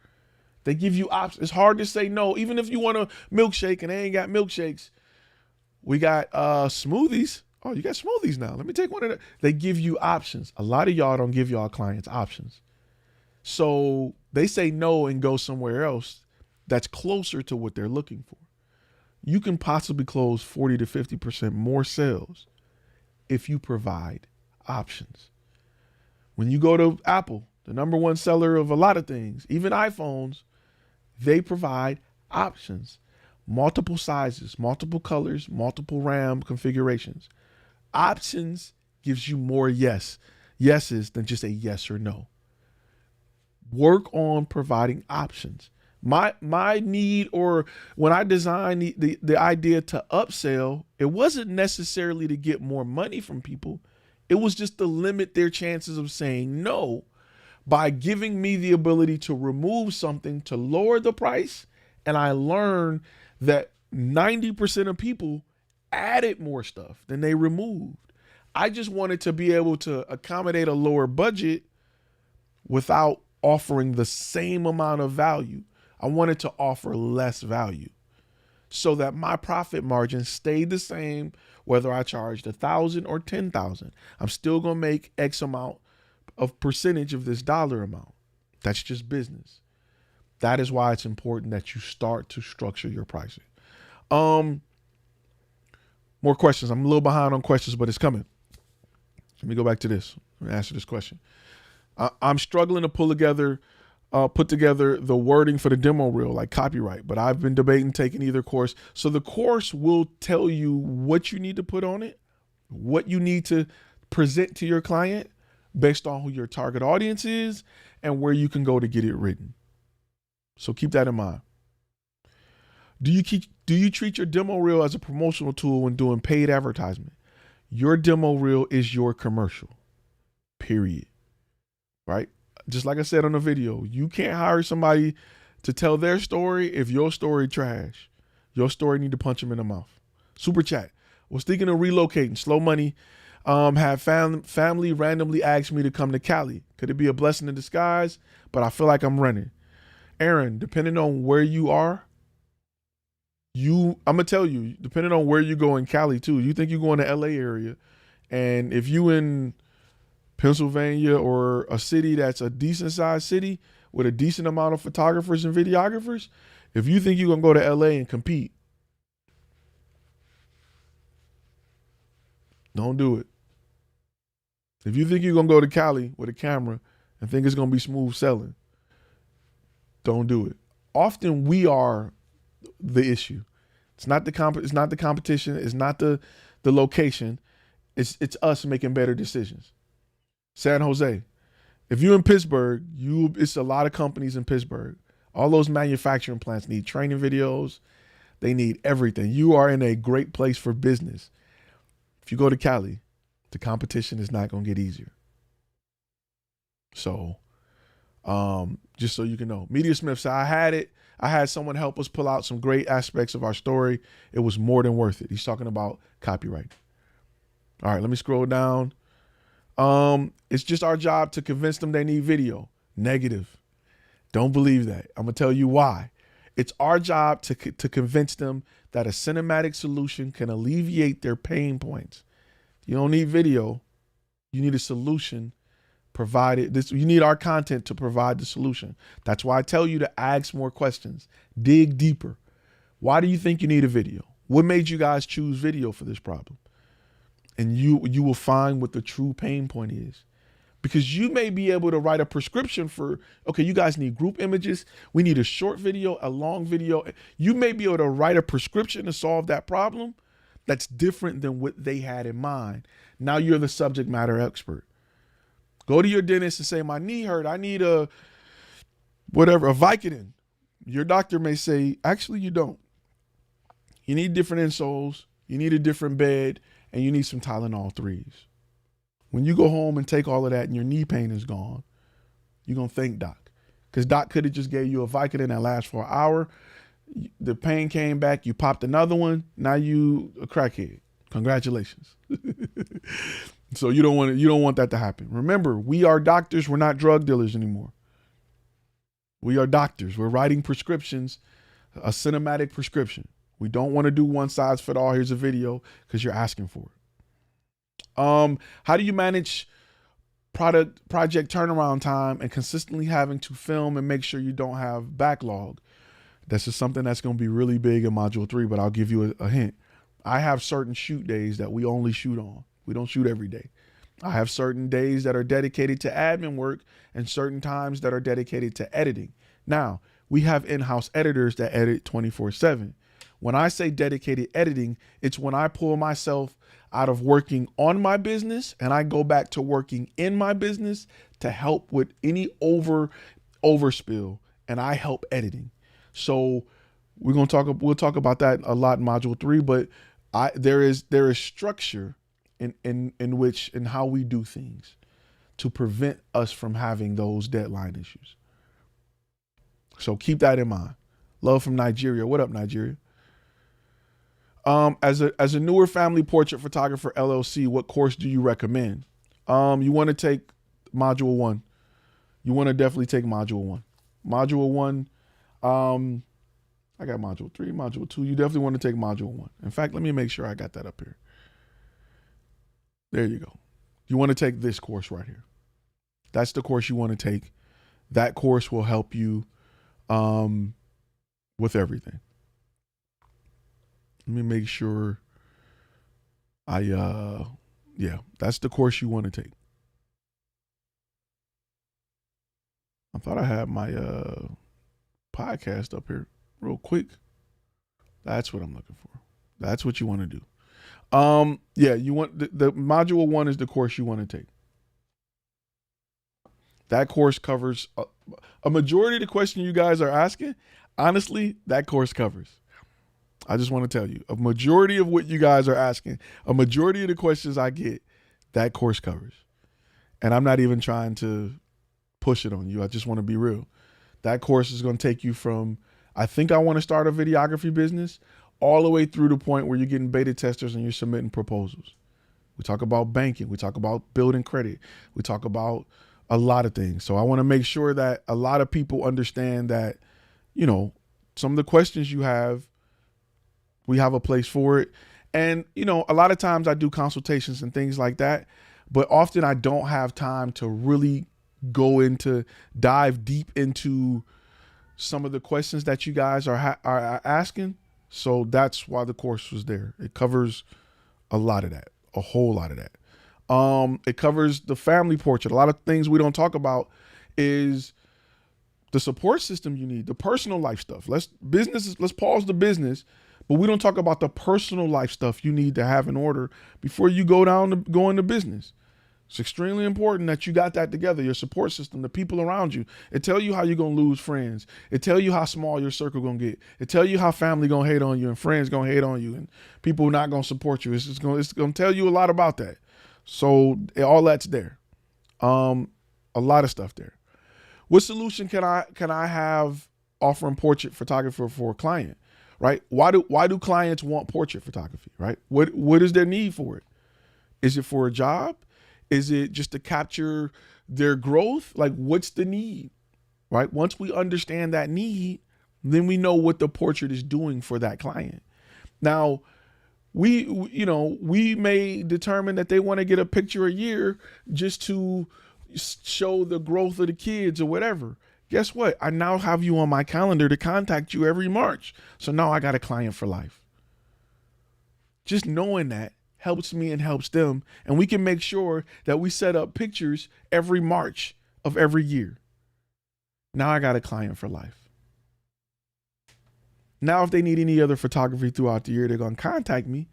They give you options. It's hard to say no. Even if you want a milkshake and they ain't got milkshakes, we got smoothies. Oh, you got smoothies now. Let me take one of them. They give you options. A lot of y'all don't give y'all clients options. So they say no and go somewhere else that's closer to what they're looking for. You can possibly close 40 to 50% more sales if you provide options. When you go to Apple, the number one seller of a lot of things, even iPhones, they provide options, multiple sizes, multiple colors, multiple RAM configurations. Options gives you more yeses than just a yes or no. Work on providing options. My need, or when I designed the idea to upsell, it wasn't necessarily to get more money from people. It was just to limit their chances of saying no by giving me the ability to remove something to lower the price. And I learned that 90% of people added more stuff than they removed. I just wanted to be able to accommodate a lower budget without offering the same amount of value. I wanted to offer less value so that my profit margin stayed the same, whether I charged 1,000 or 10,000. I'm still going to make X amount of percentage of this dollar amount. That's just business. That is why it's important that you start to structure your pricing. More questions. I'm a little behind on questions, but it's coming. Let me go back to this. Let me answer this question. I'm struggling to put together the wording for the demo reel, like copyright, but I've been debating taking either course. So the course will tell you what you need to put on it, what you need to present to your client based on who your target audience is and where you can go to get it written. So keep that in mind. Do you treat your demo reel as a promotional tool when doing paid advertisement? Your demo reel is your commercial, period. Right? Just like I said on the video, you can't hire somebody to tell their story if your story trash. Your story need to punch them in the mouth. Super chat. Was thinking of relocating. Slow money. Have family randomly asked me to come to Cali. Could it be a blessing in disguise? But I feel like I'm running. Aaron, depending on where you are, I'm gonna tell you, depending on where you go in Cali too. You think you're going to LA area, and if you in Pennsylvania or a city that's a decent sized city with a decent amount of photographers and videographers, if you think you're gonna go to LA and compete, don't do it. If you think you're gonna go to Cali with a camera and think it's gonna be smooth selling, don't do it. Often we are the issue. It's not the competition. It's not the location. It's us making better decisions. San Jose. If you're in Pittsburgh, it's a lot of companies in Pittsburgh. All those manufacturing plants need training videos. They need everything. You are in a great place for business. If you go to Cali, the competition is not going to get easier. So, just so you can know. Media Smith said, I had someone help us pull out some great aspects of our story. It was more than worth it. He's talking about copyright. All right, let me scroll down. It's just our job to convince them they need video. Negative. Don't believe that. I'm going to tell you why. It's our job to convince them that a cinematic solution can alleviate their pain points. You don't need video. You need a solution provided. You need our content to provide the solution. That's why I tell you to ask more questions. Dig deeper. Why do you think you need a video? What made you guys choose video for this problem? And you will find what the true pain point is. Because you may be able to write a prescription for, okay, you guys need group images. We need a short video, a long video. You may be able to write a prescription to solve that problem that's different than what they had in mind. Now you're the subject matter expert. Go to your dentist and say, my knee hurt. I need a Vicodin. Your doctor may say, actually, you don't. You need different insoles. You need a different bed. And you need some Tylenol 3s. When you go home and take all of that and your knee pain is gone, you're going to thank Doc. Because Doc could have just gave you a Vicodin that lasts for an hour. The pain came back. You popped another one. Now you a crackhead. Congratulations. So you don't want that to happen. Remember, we are doctors. We're not drug dealers anymore. We are doctors. We're writing prescriptions, a cinematic prescription. We don't want to do one size fit all. Here's a video because you're asking for it. How do you manage project turnaround time and consistently having to film and make sure you don't have backlog? This is something that's going to be really big in module 3, but I'll give you a hint. I have certain shoot days that we only shoot on. We don't shoot every day. I have certain days that are dedicated to admin work and certain times that are dedicated to editing. Now, we have in-house editors that edit 24/7. When I say dedicated editing, it's when I pull myself out of working on my business and I go back to working in my business to help with any overspill, and I help editing. So we'll talk about that a lot in module 3, but there is structure in how we do things to prevent us from having those deadline issues. So keep that in mind. Love from Nigeria. What up, Nigeria? As a newer family portrait photographer LLC, what course do you recommend? You want to take module 1. You want to definitely take module 1. Module 1, I got module 3, module 2. You definitely want to take module 1. In fact, let me make sure I got that up here. There you go. You want to take this course right here. That's the course you want to take. That course will help you with everything. Let me make sure Yeah, that's the course you want to take. I thought I had my podcast up here real quick. That's what I'm looking for. That's what you want to do. Yeah, you want the module 1 is the course you want to take. That course covers a majority of the question you guys are asking. Honestly, that course covers. I just want to tell you, a majority of what you guys are asking, a majority of the questions I get, that course covers. And I'm not even trying to push it on you. I just want to be real. That course is going to take you from, I think I want to start a videography business, all the way through the point where you're getting beta testers and you're submitting proposals. We talk about banking. We talk about building credit. We talk about a lot of things. So I want to make sure that a lot of people understand that, you know, some of the questions you have, we have a place for it. And, you know, a lot of times I do consultations and things like that, but often I don't have time to really dive deep into some of the questions that you guys are asking. So that's why the course was there. It covers a lot of that, a whole lot of that. It covers the family portrait. A lot of things we don't talk about is the support system you need, the personal life stuff. Let's pause the business, but we don't talk about the personal life stuff you need to have in order before you go into business. It's extremely important that you got that together, your support system, the people around you. It tell you how you're going to lose friends. It tell you how small your circle going to get. It tell you how family going to hate on you and friends going to hate on you and people not going to support you. It's going to tell you a lot about that. So all that's there. A lot of stuff there. What solution can I have offering portrait photography for a client, right? Why do clients want portrait photography, right? What is their need for it? Is it for a job? Is it just to capture their growth? Like, what's the need, right? Once we understand that need, then we know what the portrait is doing for that client. Now, we may determine that they want to get a picture a year just to show the growth of the kids or whatever. Guess what? I now have you on my calendar to contact you every March. So now I got a client for life. Just knowing that helps me and helps them. And we can make sure that we set up pictures every March of every year. Now I got a client for life. Now, if they need any other photography throughout the year, they're going to contact me.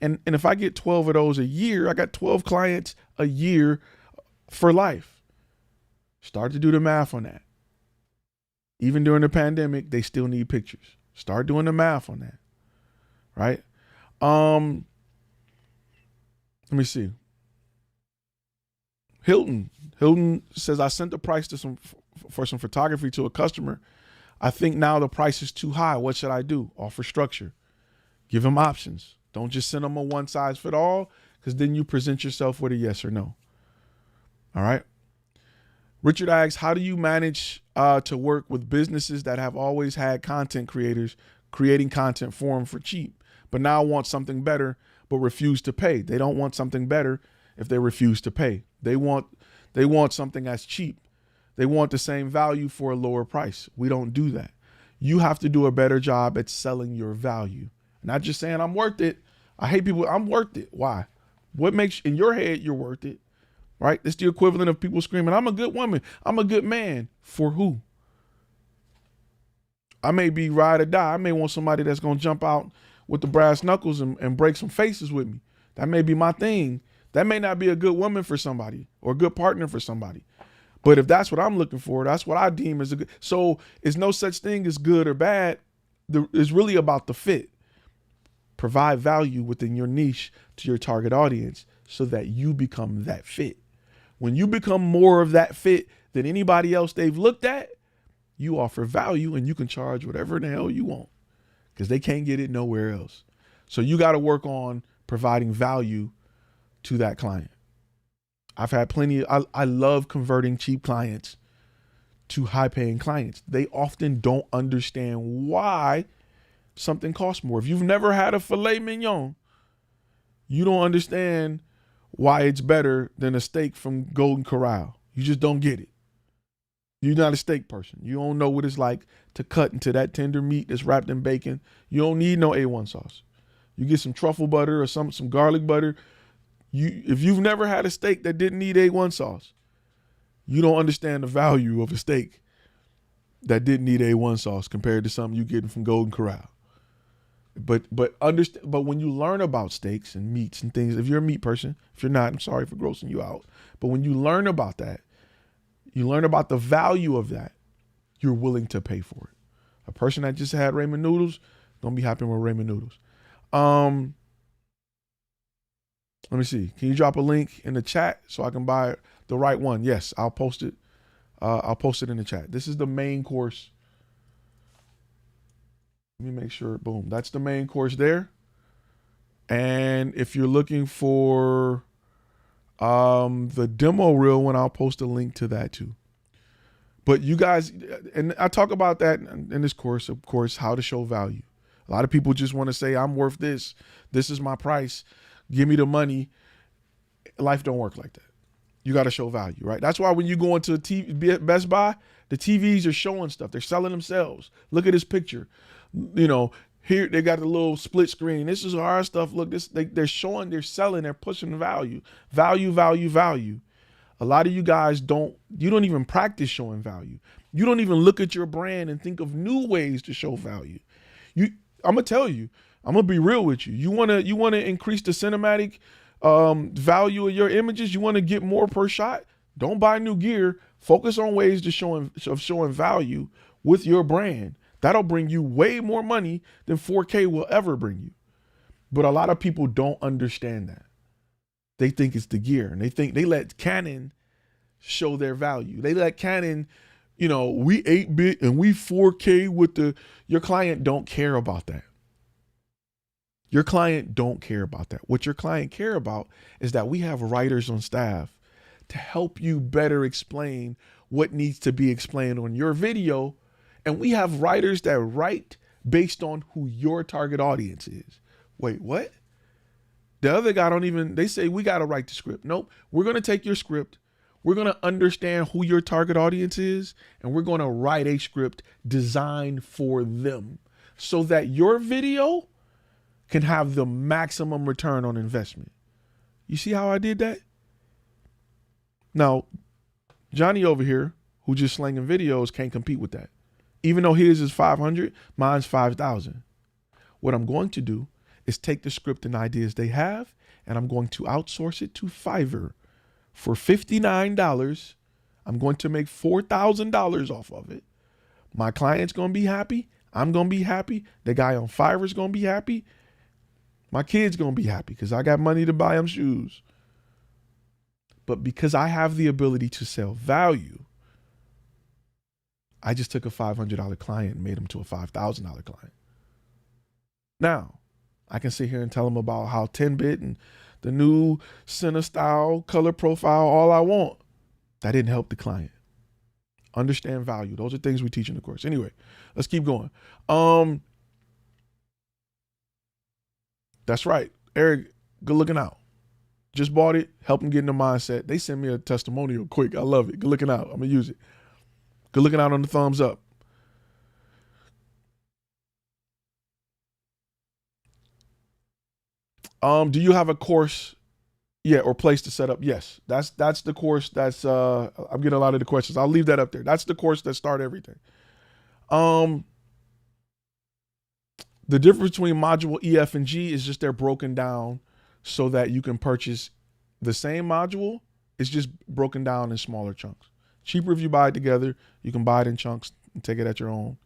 And if I get 12 of those a year, I got 12 clients a year for life. Start to do the math on that. Even during the pandemic, they still need pictures. Start doing the math on that. Right? Let me see. Hilton says, I sent the price for some photography to a customer. I think now the price is too high. What should I do? Offer structure. Give them options. Don't just send them a one size fit all, because then you present yourself with a yes or no. All right. Richard asks, how do you manage to work with businesses that have always had content creators creating content for them for cheap, but now want something better, but refuse to pay? They don't want something better if they refuse to pay. They want something that's cheap. They want the same value for a lower price. We don't do that. You have to do a better job at selling your value. Not just saying I'm worth it. I hate people. I'm worth it. Why? What makes in your head you're worth it? Right? It's the equivalent of people screaming, I'm a good woman. I'm a good man. For who? I may be ride or die. I may want somebody that's going to jump out with the brass knuckles and break some faces with me. That may be my thing. That may not be a good woman for somebody or a good partner for somebody. But if that's what I'm looking for, that's what I deem as a good. So it's no such thing as good or bad. It's really about the fit. Provide value within your niche to your target audience so that you become that fit. When you become more of that fit than anybody else they've looked at, you offer value and you can charge whatever the hell you want because they can't get it nowhere else. So you got to work on providing value to that client. I've had plenty. I love converting cheap clients to high paying clients. They often don't understand why something costs more. If you've never had a filet mignon, you don't understand why it's better than a steak from Golden Corral. You just don't get it. You're not a steak person. You don't know what it's like to cut into that tender meat that's wrapped in bacon. You don't need no A1 sauce. You get some truffle butter or some garlic butter. If you've never had a steak that didn't need A1 sauce, you don't understand the value of a steak that didn't need A1 sauce compared to something you're getting from Golden Corral. But when you learn about steaks and meats and things, if you're a meat person, if you're not, I'm sorry for grossing you out. But when you learn about that, you learn about the value of that, you're willing to pay for it. A person that just had ramen noodles, gonna be happy with ramen noodles. Let me see. Can you drop a link in the chat so I can buy the right one? Yes, I'll post it. I'll post it in the chat. This is the main course. Let me make sure. Boom. That's the main course there. And if you're looking for the demo reel one, I'll post a link to that too. But you guys, and I talk about that in this course, of course, how to show value. A lot of people just want to say, I'm worth this. This is my price. Give me the money. Life don't work like that. You got to show value, right? That's why when you go into Best Buy, the TVs are showing stuff. They're selling themselves. Look at this picture. You know, here they got the little split screen. This is our stuff. Look, they're showing, they're selling, they're pushing value. Value. A lot of you guys don't even practice showing value. You don't even look at your brand and think of new ways to show value. I'm gonna tell you, I'm gonna be real with you. You wanna increase the cinematic value of your images. You wanna get more per shot. Don't buy new gear. Focus on ways to showing value with your brand. That'll bring you way more money than 4K will ever bring you. But a lot of people don't understand that. They think it's the gear, and they let Canon show their value. They let Canon, we 8-bit and we 4K with your client don't care about that. Your client don't care about that. What your client care about is that we have writers on staff to help you better explain what needs to be explained on your video. And we have writers that write based on who your target audience is. Wait, what? The other guy they say we got to write the script. Nope. We're going to take your script. We're going to understand who your target audience is. And we're going to write a script designed for them so that your video can have the maximum return on investment. You see how I did that? Now, Johnny over here, who just slanging videos, can't compete with that. Even though his is 500, mine's 5,000. What I'm going to do is take the script and ideas they have, and I'm going to outsource it to Fiverr for $59. I'm going to make $4,000 off of it. My client's going to be happy. I'm going to be happy. The guy on Fiverr is going to be happy. My kid's going to be happy because I got money to buy him shoes. But because I have the ability to sell value, I just took a $500 client and made him to a $5,000 client. Now, I can sit here and tell him about how 10-bit and the new center style, color profile, all I want. That didn't help the client. Understand value. Those are things we teach in the course. Anyway, let's keep going. That's right. Eric, good looking out. Just bought it. Help him get in the mindset. They send me a testimonial quick. I love it. Good looking out. I'm going to use it. Good looking out on the thumbs up. Do you have a course? Yeah, or place to set up? Yes. That's the course that's I'm getting a lot of the questions. I'll leave that up there. That's the course that start everything. The difference between module E, F, and G is just they're broken down so that you can purchase the same module. It's just broken down in smaller chunks. Cheaper if you buy it together. You can buy it in chunks and take it at your own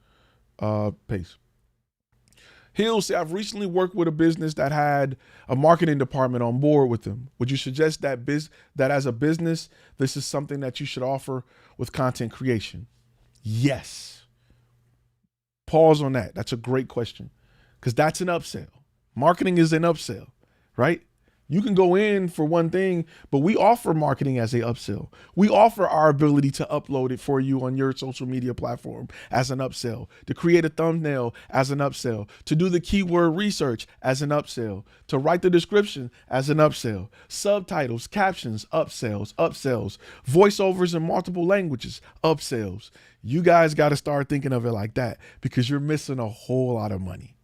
pace. He'll say, I've recently worked with a business that had a marketing department on board with them. Would you suggest that as a business, this is something that you should offer with content creation? Yes. Pause on that. That's a great question because that's an upsell. Marketing is an upsell, right? You can go in for one thing, but we offer marketing as a upsell. We offer our ability to upload it for you on your social media platform as an upsell, to create a thumbnail as an upsell, to do the keyword research as an upsell, to write the description as an upsell, subtitles, captions, upsells, voiceovers in multiple languages, upsells. You guys got to start thinking of it like that because you're missing a whole lot of money.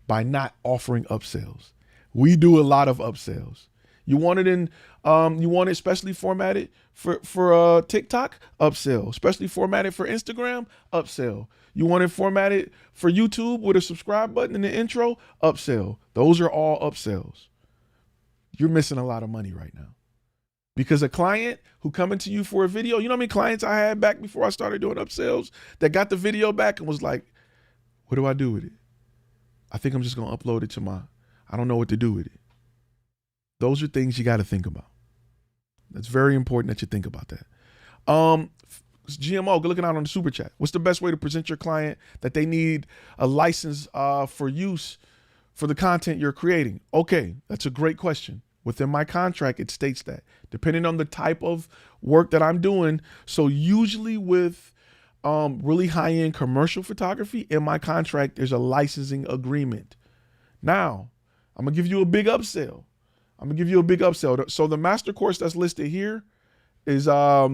by not offering upsells. We do a lot of upsells. You want it specially formatted for TikTok, upsell. Specially formatted for Instagram, upsell. You want it formatted for YouTube with a subscribe button in the intro, upsell. Those are all upsells. You're missing a lot of money right now. Because a client who coming to you for a video, you know how many clients I had back before I started doing upsells that got the video back and was like, what do I do with it? I think I'm just going to upload it to I don't know what to do with it. Those are things you got to think about. That's very important that you think about that. GMO, good looking out on the super chat. What's the best way to present your client that they need a license for use for the content you're creating? Okay, that's a great question. Within my contract, it states that depending on the type of work that I'm doing. So usually with really high-end commercial photography, in my contract, there's a licensing agreement. Now, I'm gonna give you a big upsell. So the master course that's listed here is all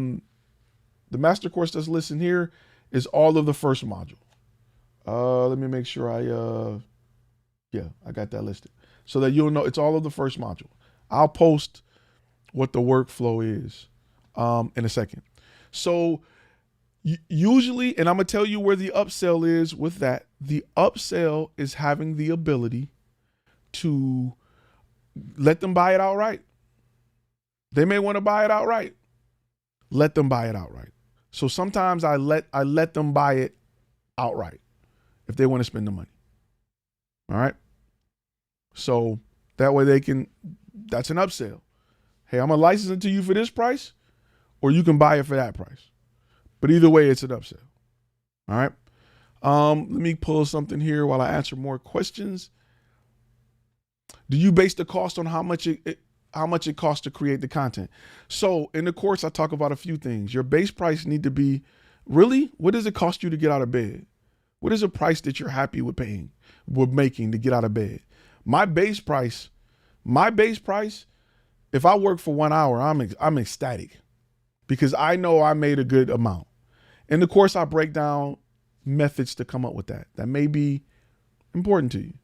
of the first module. Let me make sure I got that listed so that you'll know it's all of the first module. I'll post what the workflow is in a second. So usually, and I'm gonna tell you where the upsell is with that. The upsell is having the ability to let them buy it outright. They may want to buy it outright. Let them buy it outright. So sometimes I let them buy it outright if they want to spend the money. All right. So that way that's an upsell. Hey, I'm gonna license it to you for this price, or you can buy it for that price. But either way, it's an upsell. All right. Let me pull something here while I answer more questions. Do you base the cost on how much it costs to create the content? So in the course, I talk about a few things. Your base price need to be really, what does it cost you to get out of bed? What is a price that you're happy with making to get out of bed? My base price, if I work for 1 hour, I'm ecstatic because I know I made a good amount. In the course, I break down methods to come up with that. That may be important to you.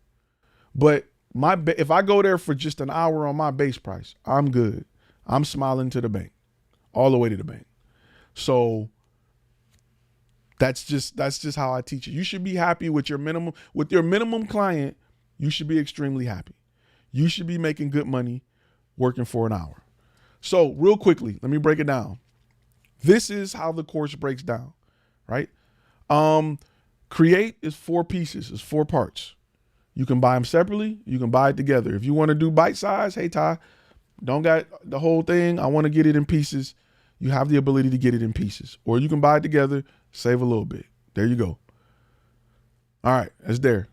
But if I go there for just an hour on my base price, I'm good. I'm smiling to the bank, all the way to the bank. So that's just how I teach it. You should be happy with your minimum client. You should be extremely happy. You should be making good money working for an hour. So real quickly, let me break it down. This is how the course breaks down, right? Create is 4 pieces, it's 4 parts. You can buy them separately. You can buy it together. If you want to do bite size, hey, Ty, don't got the whole thing. I want to get it in pieces. You have the ability to get it in pieces. Or you can buy it together, save a little bit. There you go. All right, that's there.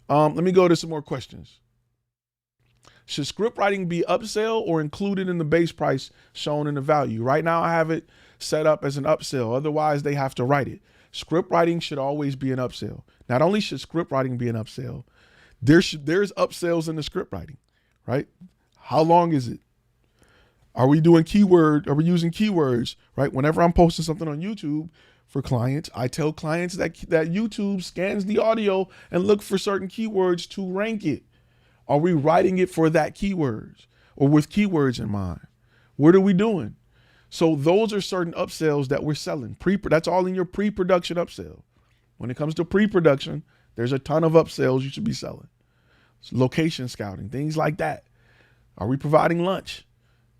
Let me go to some more questions. Should script writing be upsell or included in the base price shown in the value? Right now, I have it set up as an upsell. Otherwise, they have to write it. Script writing should always be an upsell. Not only should script writing be an upsell, there's upsells in the script writing, right? How long is it? Are we doing Are we using keywords, right? Whenever I'm posting something on YouTube for clients, I tell clients that YouTube scans the audio and look for certain keywords to rank it. Are we writing it for that keywords or with keywords in mind? What are we doing? So those are certain upsells that we're selling. That's all in your pre-production upsell. When it comes to pre-production, there's a ton of upsells you should be selling. Location scouting, things like that. Are we providing lunch?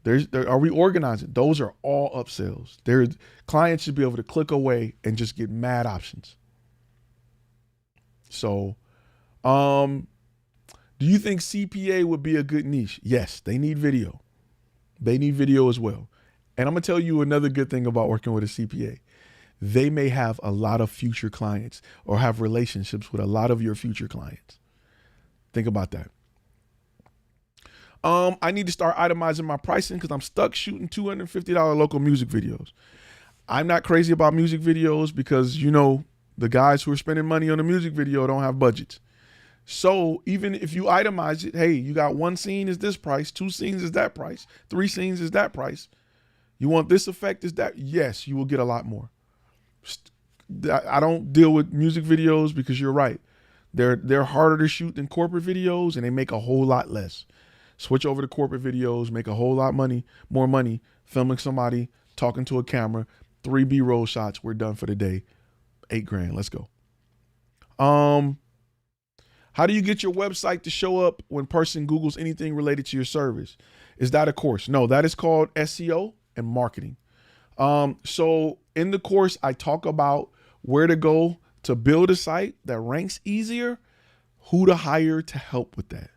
Are we organizing? Those are all upsells. Clients should be able to click away and just get mad options. So, do you think CPA would be a good niche? Yes, they need video. They need video as well. And I'm going to tell you another good thing about working with a CPA. They may have a lot of future clients or have relationships with a lot of your future clients. Think about that. I need to start itemizing my pricing because I'm stuck shooting $250 local music videos. I'm not crazy about music videos because, the guys who are spending money on a music video don't have budgets. So even if you itemize it, hey, you got 1 scene is this price, 2 scenes is that price, 3 scenes is that price. You want this effect is that? Yes, you will get a lot more. I don't deal with music videos because you're right. They're harder to shoot than corporate videos, and they make a whole lot less. Switch over to corporate videos, make a whole lot more money, filming somebody, talking to a camera, 3 B-roll shots, we're done for the day. $8,000, let's go. How do you get your website to show up when person Googles anything related to your service? Is that a course? No, that is called SEO and marketing. So in the course, I talk about where to go to build a site that ranks easier, who to hire to help with that,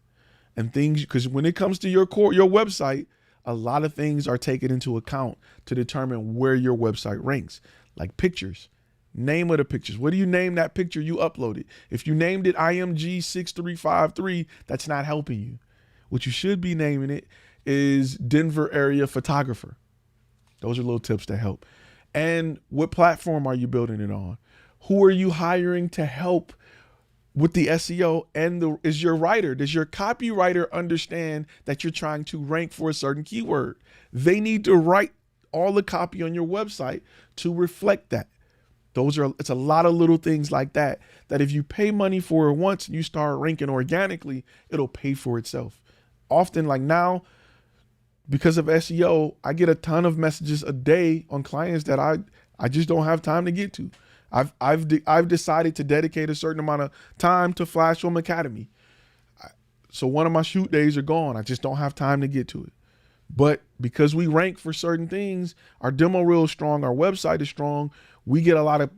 and things, because when it comes to your website, a lot of things are taken into account to determine where your website ranks, like pictures. Name of the pictures. What do you name that picture you uploaded? If you named it IMG6353, that's not helping you. What you should be naming it is Denver area photographer. Those are little tips that help. And what platform are you building it on? Who are you hiring to help with the SEO? And is your writer, does your copywriter understand that you're trying to rank for a certain keyword? They need to write all the copy on your website to reflect that. It's a lot of little things like that if you pay money for it once and you start ranking organically, it'll pay for itself. Often, like now, because of SEO, I get a ton of messages a day on clients that I just don't have time to get to. I've decided to dedicate a certain amount of time to Flash Film Academy. So one of my shoot days are gone. I just don't have time to get to it. But because we rank for certain things, our demo reel is strong, our website is strong, we get a lot of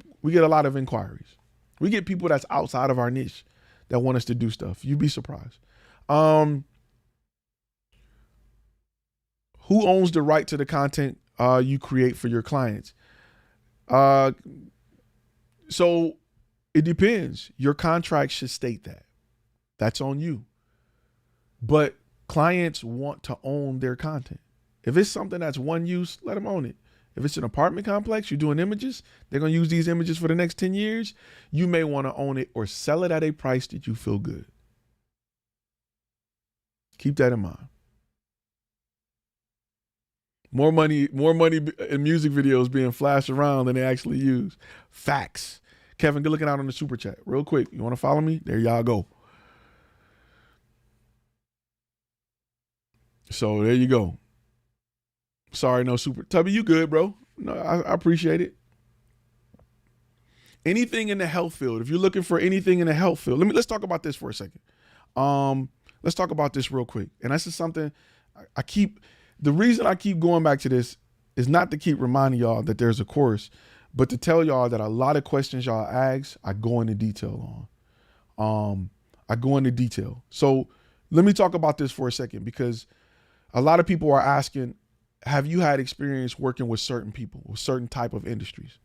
inquiries. We get people that's outside of our niche that want us to do stuff. You'd be surprised. Who owns the right to the content you create for your clients? So it depends. Your contract should state that. That's on you. But clients want to own their content. If it's something that's one use, let them own it. If it's an apartment complex, you're doing images, they're going to use these images for the next 10 years. You may want to own it or sell it at a price that you feel good. Keep that in mind. More money in music videos being flashed around than they actually use. Facts. Kevin, good looking out on the super chat. Real quick, you want to follow me? There y'all go. So there you go. Sorry, no super. Tubby, you good, bro? No, I appreciate it. Anything in the health field. If you're looking for anything in the health field, let's talk about this for a second. Let's talk about this real quick. And this is something the reason I keep going back to this is not to keep reminding y'all that there's a course, but to tell y'all that a lot of questions y'all ask, I go into detail on. I go into detail. So let me talk about this for a second, because a lot of people are asking, have you had experience working with certain people, with certain type of industries?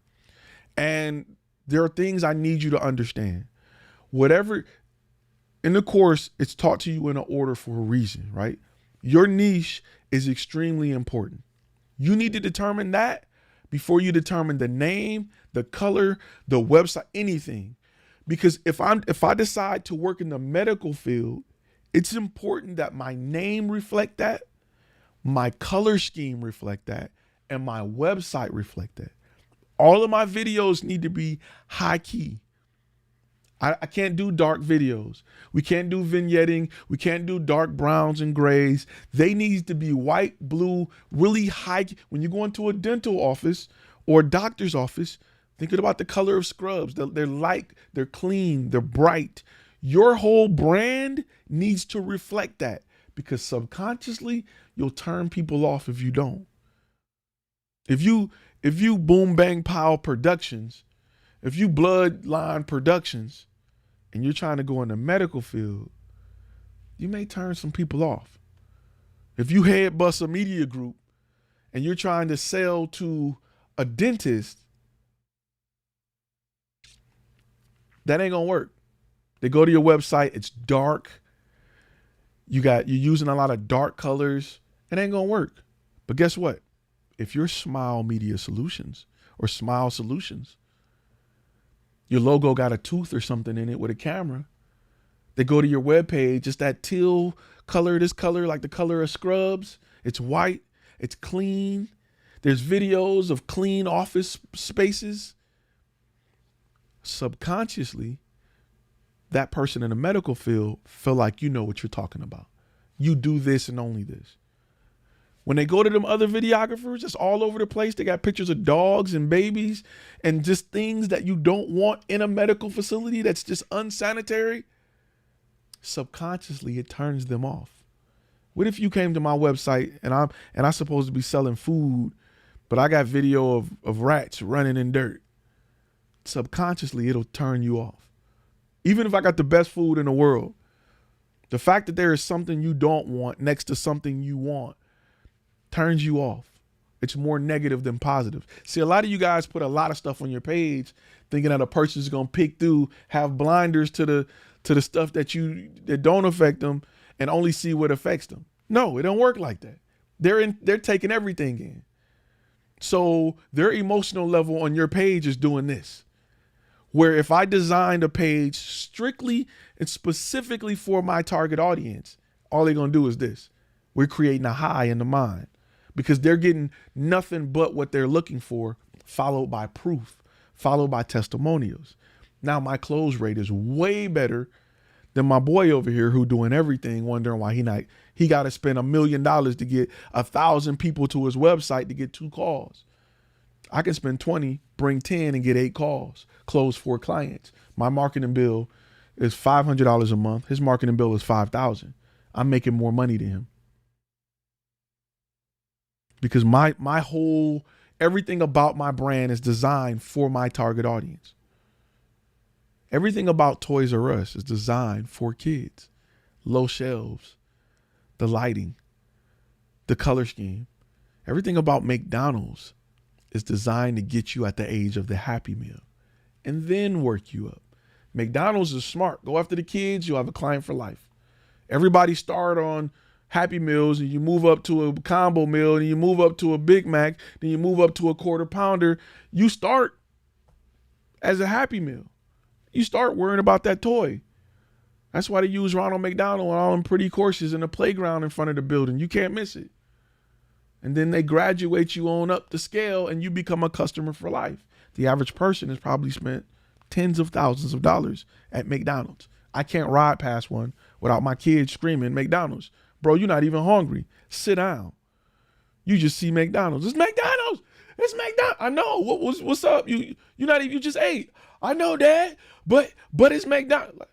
And there are things I need you to understand. Whatever in the course, it's taught to you in an order for a reason, right? Your niche is extremely important. You need to determine that before you determine the name, the color, the website, anything. Because if I decide to work in the medical field, it's important that my name reflect that, my color scheme reflect that, and my website reflect that. All of my videos need to be high key. I can't do dark videos. We can't do vignetting. We can't do dark browns and grays. They need to be white, blue, really high. When you go into a dental office or a doctor's office, thinking about the color of scrubs. They're light, they're clean, they're bright. Your whole brand needs to reflect that, because subconsciously you'll turn people off if you don't. If you Boom Bang Pow Productions, if you Bloodline Productions, and you're trying to go in the medical field, you may turn some people off. If you Head Bust a media group and you're trying to sell to a dentist, that ain't gonna work. They go to your website, it's dark. You're using a lot of dark colors. It ain't gonna work. But guess what? If you're Smile Media Solutions or Smile Solutions, your logo got a tooth or something in it with a camera, they go to your webpage, it's that teal color, this color, like the color of scrubs. It's white, it's clean. There's videos of clean office spaces. Subconsciously, that person in the medical field feel like you know what you're talking about. You do this and only this. When they go to them other videographers, it's all over the place. They got pictures of dogs and babies and just things that you don't want in a medical facility that's just unsanitary. Subconsciously, it turns them off. What if you came to my website and I'm supposed to be selling food, but I got video of rats running in dirt? Subconsciously, it'll turn you off. Even if I got the best food in the world, the fact that there is something you don't want next to something you want turns you off. It's more negative than positive. See, a lot of you guys put a lot of stuff on your page thinking that a person's going to pick through, have blinders to the stuff that don't affect them and only see what affects them. No, it don't work like that. They're taking everything in. So their emotional level on your page is doing this. Where if I designed a page strictly and specifically for my target audience, all they're going to do is this. We're creating a high in the mind because they're getting nothing but what they're looking for, followed by proof, followed by testimonials. Now my close rate is way better than my boy over here who doing everything, wondering why he got to spend $1 million to get 1,000 people to his website to get 2 calls. I can spend 20, bring 10 and get 8 calls, close 4 clients. My marketing bill is $500 a month. His marketing bill is $5,000. I'm making more money than him. Because my whole, everything about my brand is designed for my target audience. Everything about Toys R Us is designed for kids. Low shelves, the lighting, the color scheme. Everything about McDonald's is designed to get you at the age of the Happy Meal and then work you up. McDonald's is smart. Go after the kids, you'll have a client for life. Everybody start on Happy Meals and you move up to a combo meal and you move up to a Big Mac, then you move up to a quarter pounder. You start as a Happy Meal. You start worrying about that toy. That's why they use Ronald McDonald and all them pretty courses in the playground in front of the building. You can't miss it. And then they graduate you on up the scale and you become a customer for life. The average person has probably spent tens of thousands of dollars at McDonald's. I can't ride past one without my kids screaming, McDonald's. Bro, you're not even hungry. Sit down. You just see McDonald's. It's McDonald's. It's McDonald's. I know. What's up? You not even, you just ate. I know, Dad, but it's McDonald's.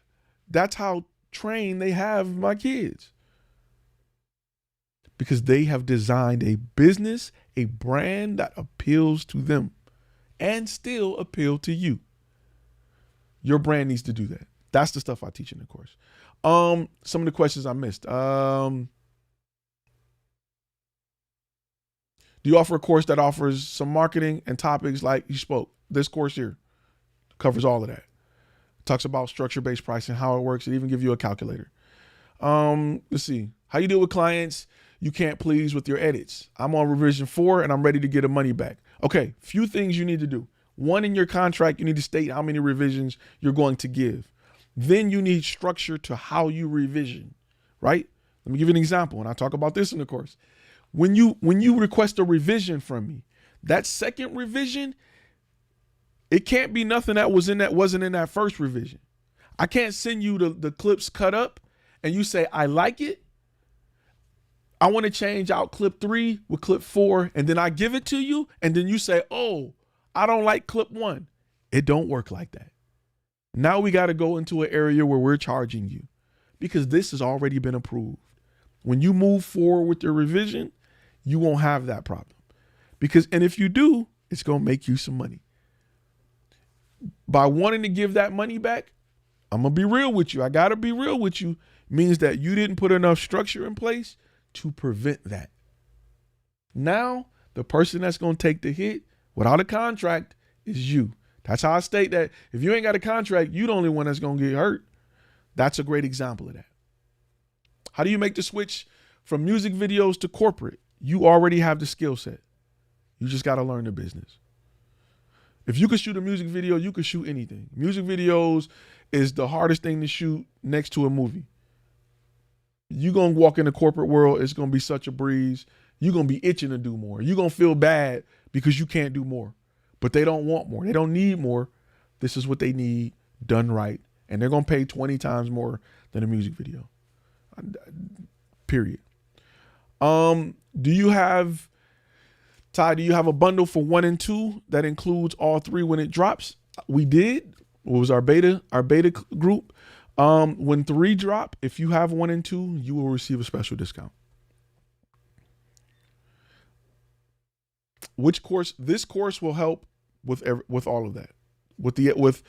That's how trained they have my kids. Because they have designed a business, a brand that appeals to them and still appeal to you. Your brand needs to do that. That's the stuff I teach in the course. Some of the questions I missed. Do you offer a course that offers some marketing and topics like you spoke? This course here covers all of that. Talks about structure-based pricing, how it works. It even gives you a calculator. Let's see. How you deal with clients you can't please with your edits. I'm on revision 4 and I'm ready to get a money back. Okay, few things you need to do. 1, in your contract, you need to state how many revisions you're going to give. Then you need structure to how you revision, right? Let me give you an example, and I talk about this in the course. When you request a revision from me, that second revision, it can't be nothing that wasn't in that first revision. I can't send you the clips cut up and you say, I like it. I want to change out clip 3 with clip 4, and then I give it to you, and then you say, oh, I don't like clip 1. It don't work like that. Now we got to go into an area where we're charging you because this has already been approved. When you move forward with your revision, you won't have that problem. And if you do, it's going to make you some money. By wanting to give that money back, I'm going to be real with you. I got to be real with you. Means that you didn't put enough structure in place to prevent that. Now, the person that's going to take the hit without a contract is you. That's how I state that if you ain't got a contract, you're the only one that's going to get hurt. That's a great example of that. How do you make the switch from music videos to corporate? You already have the skill set. You just got to learn the business. If you could shoot a music video, you could shoot anything. Music videos is the hardest thing to shoot next to a movie. You're going to walk in the corporate world, it's going to be such a breeze. You're going to be itching to do more. You're going to feel bad because you can't do more. But they don't want more. They don't need more. This is what they need done right and they're going to pay 20 times more than a music video. Period. Do you have a bundle for 1 and 2 that includes all 3 when it drops? We did. It was our beta group. When 3 drop, if you have 1 and 2, you will receive a special discount. Which course? This course will help with all of that, with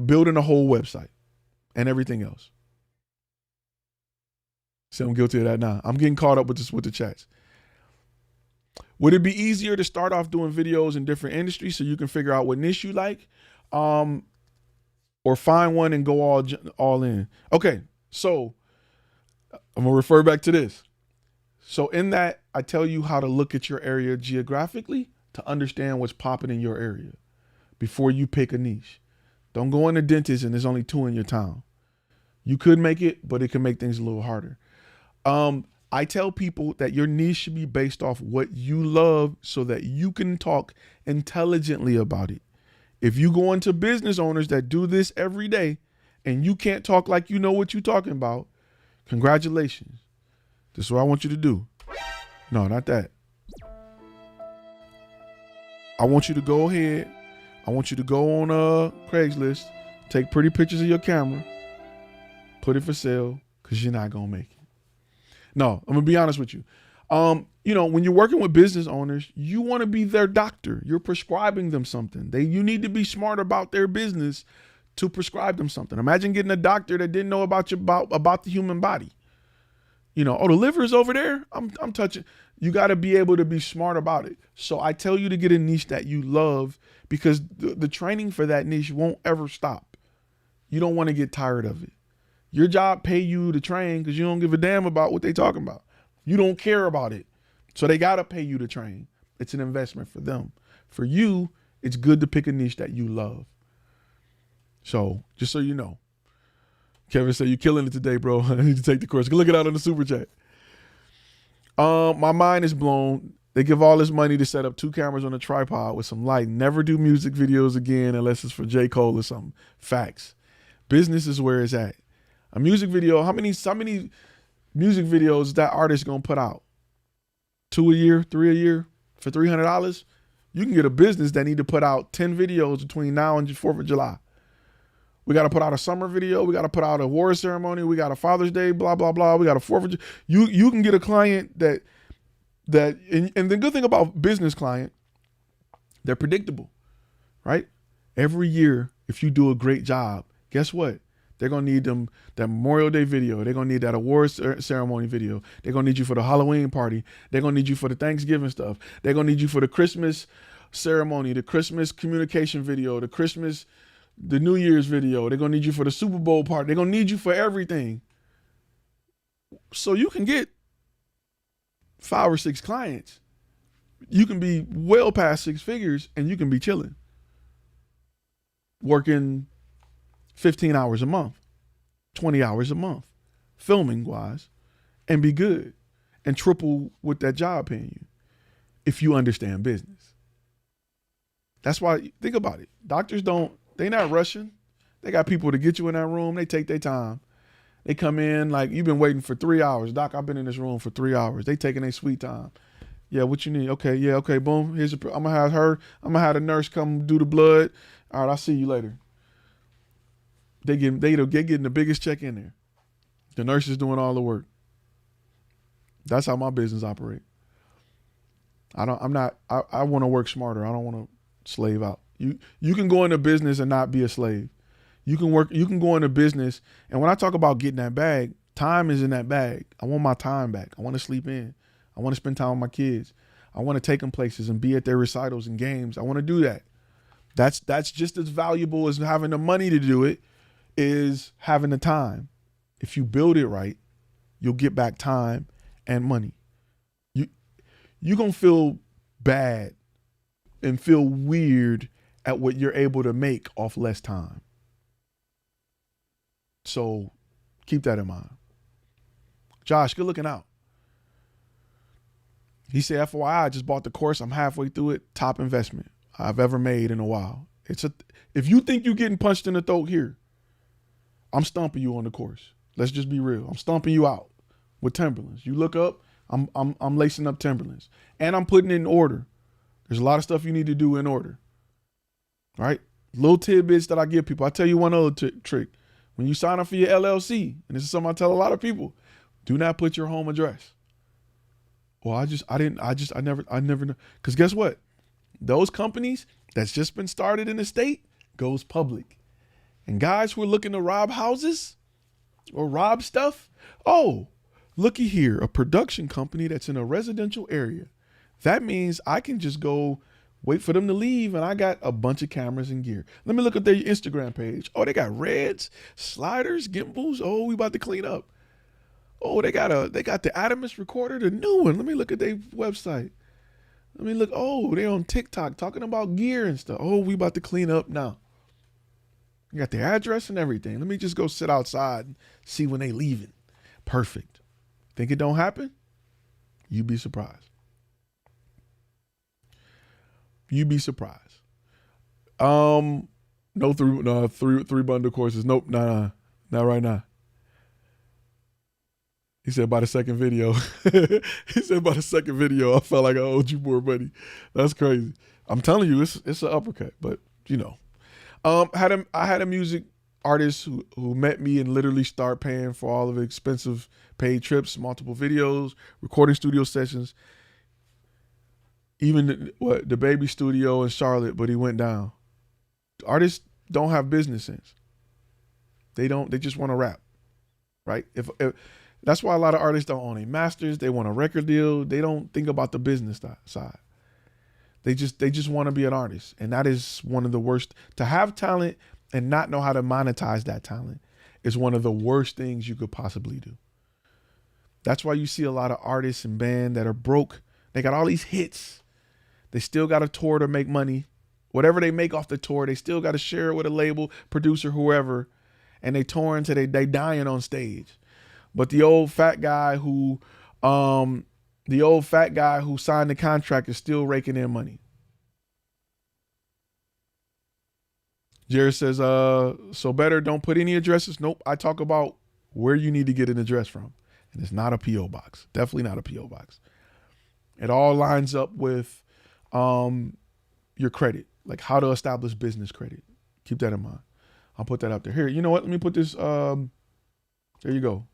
building a whole website and everything else. So I'm guilty of that now. I'm getting caught up with the chats. Would it be easier to start off doing videos in different industries so you can figure out what niche you like, or find one and go all in? Okay, so I'm gonna refer back to this. So in that, I tell you how to look at your area geographically to understand what's popping in your area before you pick a niche. Don't go in the dentist and there's only 2 in your town. You could make it, but it can make things a little harder. I tell people that your niche should be based off what you love so that you can talk intelligently about it. If you go into business owners that do this every day and you can't talk like you know what you're talking about, congratulations. This is what I want you to do. No, not that. I want you to go ahead. I want you to go on Craigslist, take pretty pictures of your camera, put it for sale, because you're not going to make it. No, I'm going to be honest with you. When you're working with business owners, you want to be their doctor. You're prescribing them something. You need to be smart about their business to prescribe them something. Imagine getting a doctor that didn't know about the human body. The liver is over there. I'm touching. You got to be able to be smart about it. So I tell you to get a niche that you love, because the training for that niche won't ever stop. You don't want to get tired of it. Your job pay you to train because you don't give a damn about what they talking about. You don't care about it. So they got to pay you to train. It's an investment for them. For you, it's good to pick a niche that you love. So just so you know. Kevin said, "You're killing it today, bro. I need to take the course." Go look it out on the super chat. My mind is blown. They give all this money to set up 2 cameras on a tripod with some light. Never do music videos again unless it's for J. Cole or something. Facts. Business is where it's at. A music video, how many music videos that artist gonna put out? 2 a year, 3 a year for $300? You can get a business that need to put out 10 videos between now and 4th of July. We got to put out a summer video. We got to put out a award ceremony. We got a Father's Day, blah, blah, blah. We got a 4th of July. You can get a client and the good thing about business client, they're predictable, right? Every year, if you do a great job, guess what? They're going to need that Memorial Day video. They're going to need that awards ceremony video. They're going to need you for the Halloween party. They're going to need you for the Thanksgiving stuff. They're going to need you for the Christmas ceremony, the Christmas communication video, the New Year's video. They're going to need you for the Super Bowl party. They're going to need you for everything. So you can get 5 or 6 clients. You can be well past 6 figures and you can be chilling, working 15 hours a month, 20 hours a month, filming wise, and be good and triple what that job paying you if you understand business. That's why, think about it. Doctors they not rushing. They got people to get you in that room. They take their time. They come in like, you've been waiting for 3 hours. Doc, I've been in this room for 3 hours. They taking their sweet time. Yeah, what you need? Okay, yeah, okay, boom. I'm gonna have the nurse come do the blood. All right, I'll see you later. They getting the biggest check in there. The nurse is doing all the work. That's how my business operate. I want to work smarter. I don't want to slave out. You can go into business and not be a slave. You can go into business, and when I talk about getting that bag, time is in that bag. I want my time back. I want to sleep in. I want to spend time with my kids. I want to take them places and be at their recitals and games. I want to do that. That's just as valuable as having the money to do it, is having the time. If you build it right, you'll get back time and money. You're going to feel bad and feel weird at what you're able to make off less time. So keep that in mind. Josh, good looking out. He said, FYI, I just bought the course. I'm halfway through it. Top investment I've ever made in a while. If you think you're getting punched in the throat here, I'm stumping you on the course. Let's just be real. I'm stumping you out with Timberlands. You look up, I'm lacing up Timberlands. And I'm putting it in order. There's a lot of stuff you need to do in order. All right? Little tidbits that I give people. I tell you one other trick. When you sign up for your LLC, and this is something I tell a lot of people, do not put your home address. Well, I never know. Because guess what? Those companies that's just been started in the state goes public. And guys who are looking to rob houses or rob stuff, oh, looky here, a production company that's in a residential area. That means I can just go wait for them to leave, and I got a bunch of cameras and gear. Let me look at their Instagram page. Oh, they got reds, sliders, gimbals. Oh, we about to clean up. Oh, they got the Adamus recorder, the new one. Let me look at their website. Let me look. Oh, they're on TikTok talking about gear and stuff. Oh, we about to clean up now. You got their address and everything. Let me just go sit outside and see when they leaving. Perfect. Think it don't happen? You'd be surprised. You'd be surprised. No three bundle courses. Nope, nah, not right now. He said by the second video. He said by the second video, I felt like I owed you more money. That's crazy. I'm telling you, it's an uppercut, but you know. I had a music artist who met me and literally start paying for all of the expensive paid trips, multiple videos, recording studio sessions. Even the baby studio in Charlotte, but he went down. Artists don't have business sense. They just want to rap, right? If that's why a lot of artists don't own a masters. They want a record deal. They don't think about the business side. They just want to be an artist, and that is one of the worst. To have talent and not know how to monetize that talent is one of the worst things you could possibly do. That's why you see a lot of artists and bands that are broke. They got all these hits. They still got a tour to make money. Whatever they make off the tour, they still got to share it with a label, producer, whoever, and they tour until they dying on stage. But the old fat guy who signed the contract is still raking in money. Jared says, so better don't put any addresses. Nope. I talk about where you need to get an address from. And it's not a P.O. box. Definitely not a P.O. box. It all lines up with your credit, like how to establish business credit. Keep that in mind. I'll put that up there. Here, you know what? Let me put this. There you go.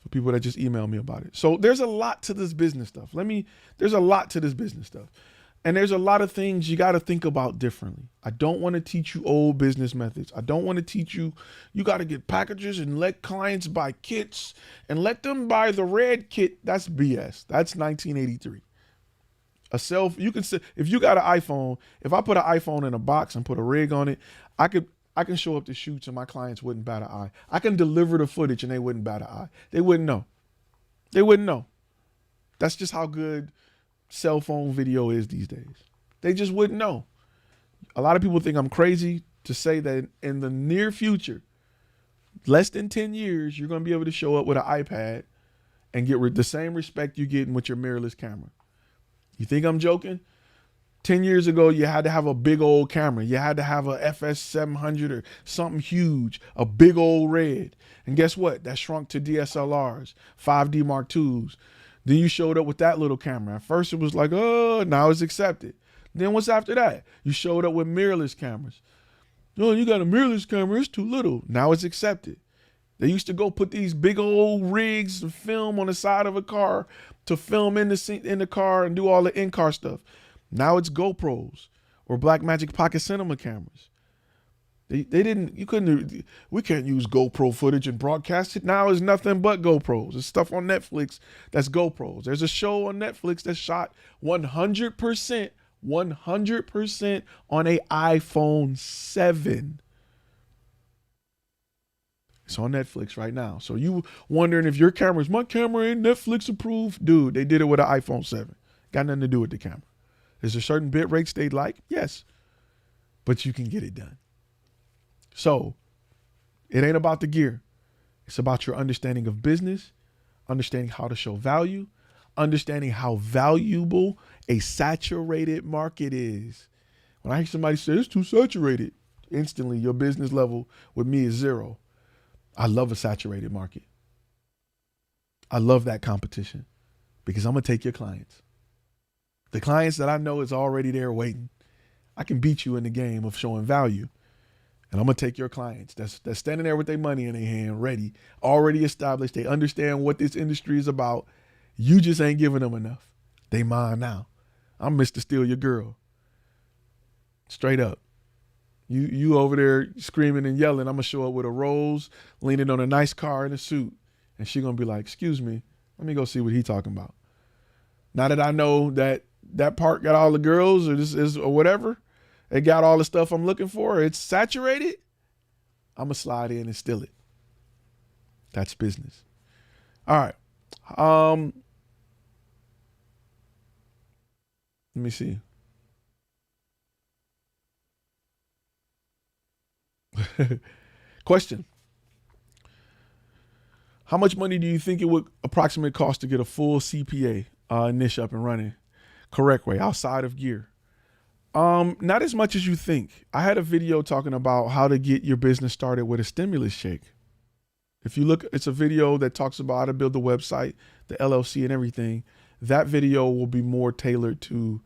For people that just email me about it. So there's a lot to this business stuff. There's a lot to this business stuff. And there's a lot of things you got to think about differently. I don't want to teach you old business methods. I don't want to teach you got to get packages and let clients buy kits and let them buy the red kit. That's BS. That's 1983. You can say, if you got an iPhone, if I put an iPhone in a box and put a rig on it, I can show up to shoots and my clients wouldn't bat an eye. I can deliver the footage and they wouldn't bat an eye. They wouldn't know. They wouldn't know. That's just how good cell phone video is these days. They just wouldn't know. A lot of people think I'm crazy to say that in the near future, less than 10 years, you're going to be able to show up with an iPad and get the same respect you're getting with your mirrorless camera. You think I'm joking? 10 years ago, you had to have a big old camera. You had to have a FS700 or something huge, a big old red. And guess what? That shrunk to DSLRs, 5D Mark IIs. Then you showed up with that little camera. At first, it was like, oh, now it's accepted. Then what's after that? You showed up with mirrorless cameras. Oh, you got a mirrorless camera. It's too little. Now it's accepted. They used to go put these big old rigs to film on the side of a car to film in the car and do all the in-car stuff. Now it's GoPros or Blackmagic Pocket Cinema cameras. We can't use GoPro footage and broadcast it. Now it's nothing but GoPros. There's stuff on Netflix that's GoPros. There's a show on Netflix that's shot 100% on a iPhone 7. It's on Netflix right now. So you wondering if my camera ain't Netflix approved? Dude, they did it with an iPhone 7. Got nothing to do with the camera. Is there certain bit rates they'd like? Yes. But you can get it done. So it ain't about the gear. It's about your understanding of business, understanding how to show value, understanding how valuable a saturated market is. When I hear somebody say it's too saturated, instantly your business level with me is 0. I love a saturated market. I love that competition because I'm going to take your clients. The clients that I know is already there waiting. I can beat you in the game of showing value. And I'm going to take your clients that's standing there with their money in their hand, ready, already established. They understand what this industry is about. You just ain't giving them enough. They mine now. I'm Mr. Steal Your Girl. Straight up. You over there screaming and yelling. I'm going to show up with a rose, leaning on a nice car in a suit. And she going to be like, excuse me, let me go see what he talking about. Now that I know that part got all the girls or whatever, it got all the stuff I'm looking for, it's saturated, I'm going to slide in and steal it. That's business. All right. Let me see. Question. How much money do you think it would approximately cost to get a full CPA niche up and running correct way outside of gear? Not as much as you think. I had a video talking about how to get your business started with a stimulus check. If you look, it's a video that talks about how to build the website, the LLC and everything. That video will be more tailored to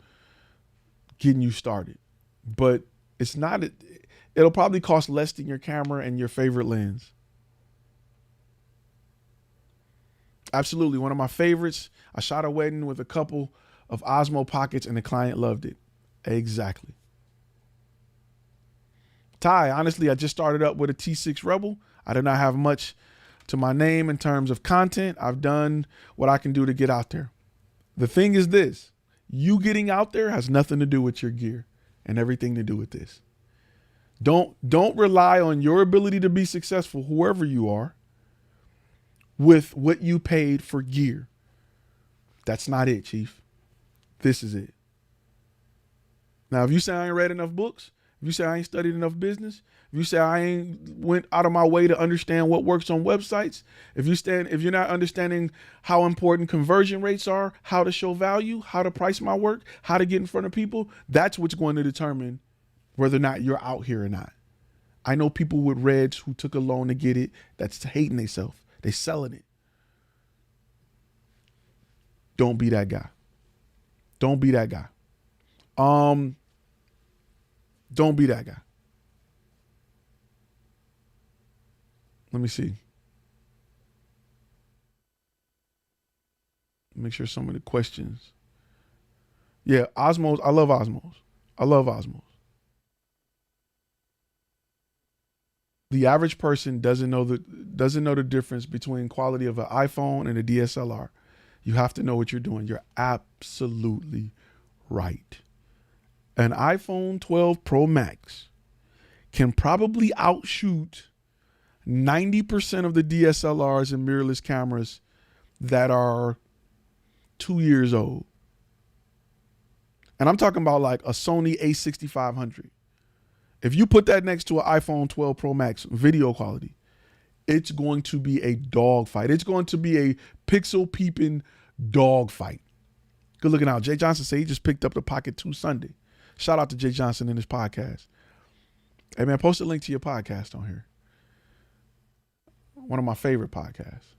getting you started. But it's not, it'll probably cost less than your camera and your favorite lens. Absolutely. One of my favorites. I shot a wedding with a couple of Osmo pockets and the client loved it. Exactly. Ty, honestly, I just started up with a T6 Rebel. I do not have much to my name in terms of content. I've done what I can do to get out there. The thing is this, you getting out there has nothing to do with your gear and everything to do with this. Don't rely on your ability to be successful, whoever you are, with what you paid for gear. That's not it, Chief. This is it. Now, if you say I ain't read enough books, if you say I ain't studied enough business, if you say I ain't went out of my way to understand what works on websites, if you're not understanding how important conversion rates are, how to show value, how to price my work, how to get in front of people, that's what's going to determine whether or not you're out here or not. I know people with Reds who took a loan to get it that's hating themselves. They selling it. Don't be that guy. Don't be that guy. Don't be that guy. Let me see. Make sure some of the questions. Yeah, Osmos. I love Osmos. I love Osmos. The average person doesn't know the difference between quality of an iPhone and a DSLR. You have to know what you're doing. You're absolutely right. An iPhone 12 Pro Max can probably outshoot 90% of the DSLRs and mirrorless cameras that are 2 years old. And I'm talking about like a Sony a6500. If you put that next to an iPhone 12 Pro Max video quality, it's going to be a dog fight. It's going to be a pixel peeping dog fight. Good looking out. Jay Johnson said he just picked up the Pocket 2 Sunday. Shout out to Jay Johnson in his podcast. Hey man, post a link to your podcast on here. One of my favorite podcasts.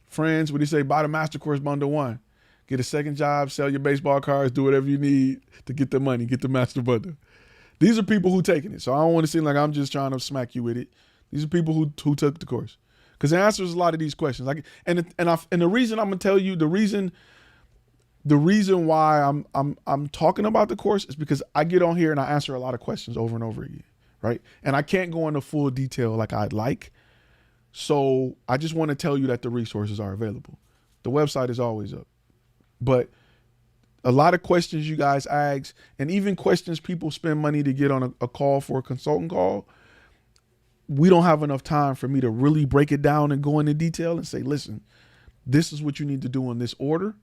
Friends, what do you say? Buy the Master Course Bundle 1. Get a second job, sell your baseball cards, do whatever you need to get the money, get the Master Bundle. These are people who taking it. So I don't want to seem like I'm just trying to smack you with it. These are people who took the course. Because it answers a lot of these questions. And the reason I'm gonna tell you, the reason why I'm talking about the course is because I get on here and I answer a lot of questions over and over again, right? And I can't go into full detail like I'd like. So I just want to tell you that the resources are available. The website is always up. But a lot of questions you guys ask, and even questions people spend money to get on a call for a consultant call, we don't have enough time for me to really break it down and go into detail and say, listen, this is what you need to do in this order.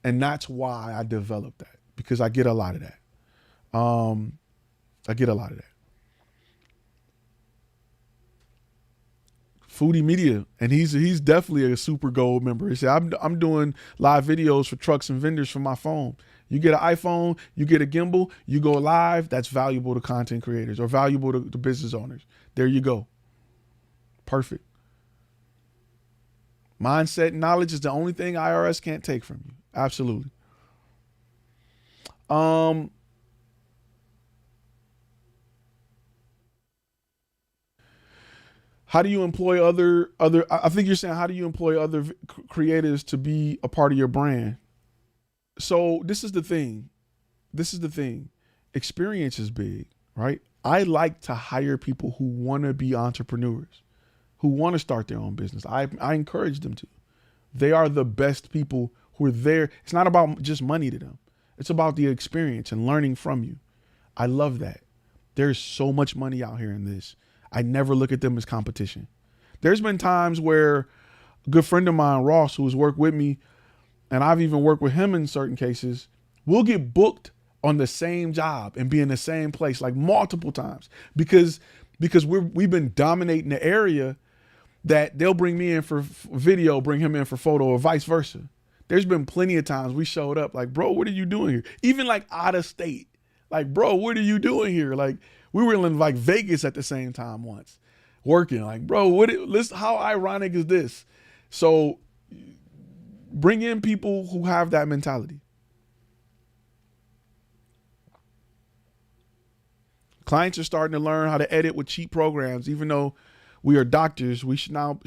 And that's why I developed that, because I get a lot of that. Foodie Media, and he's definitely a super gold member. He said, I'm doing live videos for trucks and vendors from my phone. You get an iPhone, you get a gimbal, you go live. That's valuable to content creators or valuable to business owners. There you go. Perfect. Mindset and knowledge is the only thing IRS can't take from you. Absolutely. How do you employ other? I think you're saying, how do you employ other creators to be a part of your brand? So this is the thing. Experience is big, right? I like to hire people who want to be entrepreneurs, who want to start their own business. I encourage them to. They are the best people who are there. It's not about just money to them. It's about the experience and learning from you. I love that. There's so much money out here in this. I never look at them as competition. There's been times where a good friend of mine, Ross, who has worked with me, and I've even worked with him in certain cases, we'll get booked on the same job and be in the same place like multiple times because we've been dominating the area, that they'll bring me in for video, bring him in for photo, or vice versa. There's been plenty of times we showed up like, bro, what are you doing here? Even like out of state. Like, bro, what are you doing here? Like, we were in like Vegas at the same time once working. Like, bro, how ironic is this? So bring in people who have that mentality. Clients are starting to learn how to edit with cheap programs. Even though we are doctors, we should now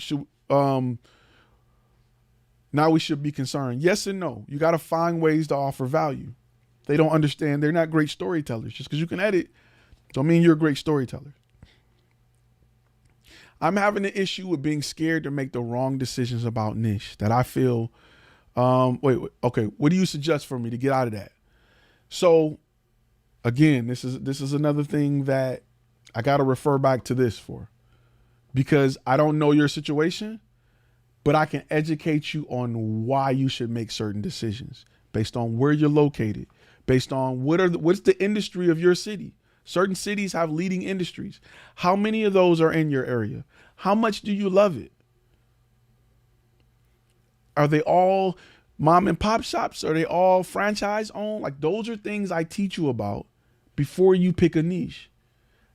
we should be concerned. Yes and no. You got to find ways to offer value. They don't understand. They're not great storytellers. Just because you can edit don't mean you're a great storyteller. I'm having an issue with being scared to make the wrong decisions about niche that I feel. Okay. What do you suggest for me to get out of that? So again, this is another thing that I got to refer back to this for, because I don't know your situation, but I can educate you on why you should make certain decisions based on where you're located, based on what's the industry of your city. Certain cities have leading industries. How many of those are in your area? How much do you love it? Are they all mom and pop shops? Are they all franchise owned? Like, those are things I teach you about before you pick a niche.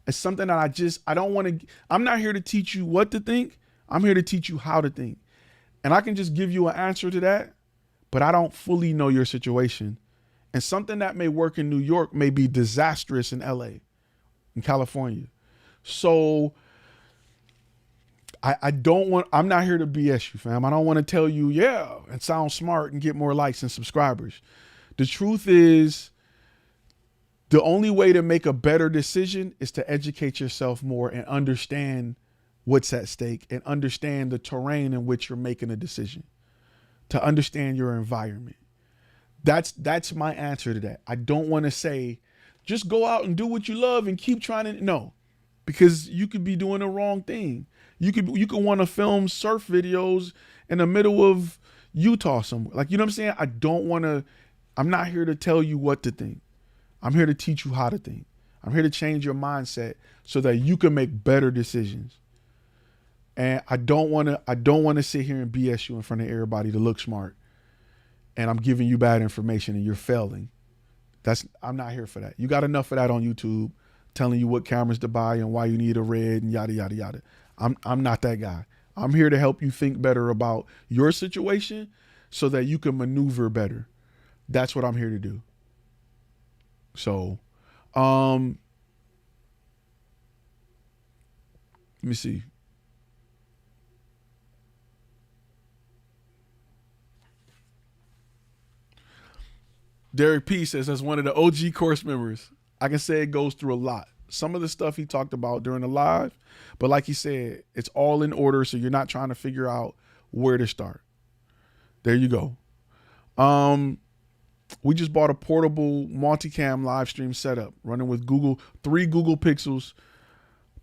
It's something that I'm not here to teach you what to think. I'm here to teach you how to think. And I can just give you an answer to that, but I don't fully know your situation. And something that may work in New York may be disastrous in LA, in California. So I'm not here to BS you, fam. I don't want to tell you, yeah, and sound smart and get more likes and subscribers. The truth is, the only way to make a better decision is to educate yourself more and understand what's at stake and understand the terrain in which you're making a decision, to understand your environment. That's my answer to that. I don't want to say, just go out and do what you love and keep trying to, no, because you could be doing the wrong thing. You could want to film surf videos in the middle of Utah somewhere. Like, you know what I'm saying? I'm not here to tell you what to think. I'm here to teach you how to think. I'm here to change your mindset so that you can make better decisions. And I don't want to sit here and BS you in front of everybody to look smart. And I'm giving you bad information and you're failing. I'm not here for that. You got enough of that on YouTube telling you what cameras to buy and why you need a red and yada, yada, yada. I'm not that guy. I'm here to help you think better about your situation so that you can maneuver better. That's what I'm here to do. So, let me see. Derek P says, as one of the OG course members, I can say it goes through a lot. Some of the stuff he talked about during the live, but like he said, it's all in order, so you're not trying to figure out where to start. There you go. We just bought a portable multicam live stream setup running with three Google Pixels,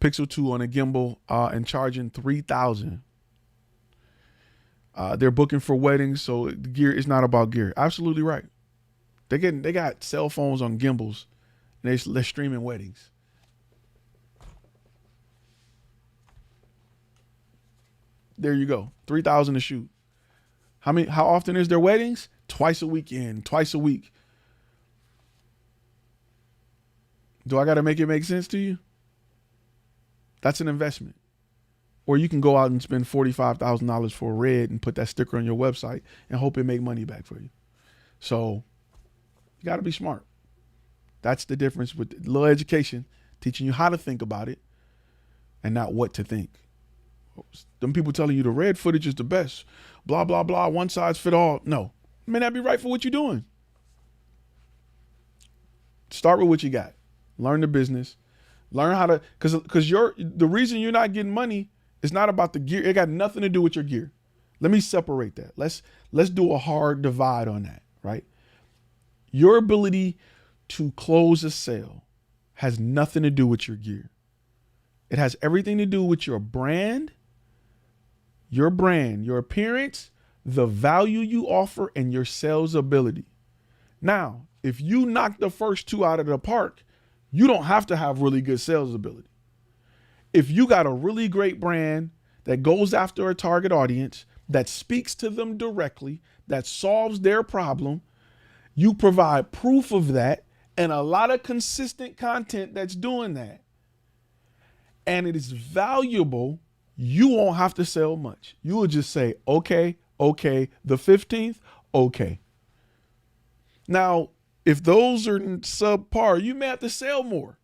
Pixel 2 on a gimbal, and charging $3,000. They're booking for weddings, so the gear is not about gear. Absolutely right. They got cell phones on gimbals, and they're streaming weddings. There you go. $3,000 a shoot. How often is their weddings? Twice a weekend, twice a week. Do I got to make it make sense to you? That's an investment. Or you can go out and spend $45,000 for a red and put that sticker on your website and hope it make money back for you. So you got to be smart. That's the difference with a little education, teaching you how to think about it and not what to think. Them people telling you the red footage is the best, blah, blah, blah, one size fit all. No, it may not be right for what you're doing. Start with what you got. Learn the business. Learn how to, because the reason you're not getting money is not about the gear. It got nothing to do with your gear. Let me separate that. Let's do a hard divide on that, right? Your ability to close a sale has nothing to do with your gear. It has everything to do with your brand, your appearance, the value you offer, and your sales ability. Now, if you knock the first two out of the park, you don't have to have really good sales ability. If you got a really great brand that goes after a target audience, that speaks to them directly, that solves their problem, you provide proof of that and a lot of consistent content that's doing that, and it is valuable, you won't have to sell much. You will just say, okay, the 15th, okay. Now, if those are subpar, you may have to sell more.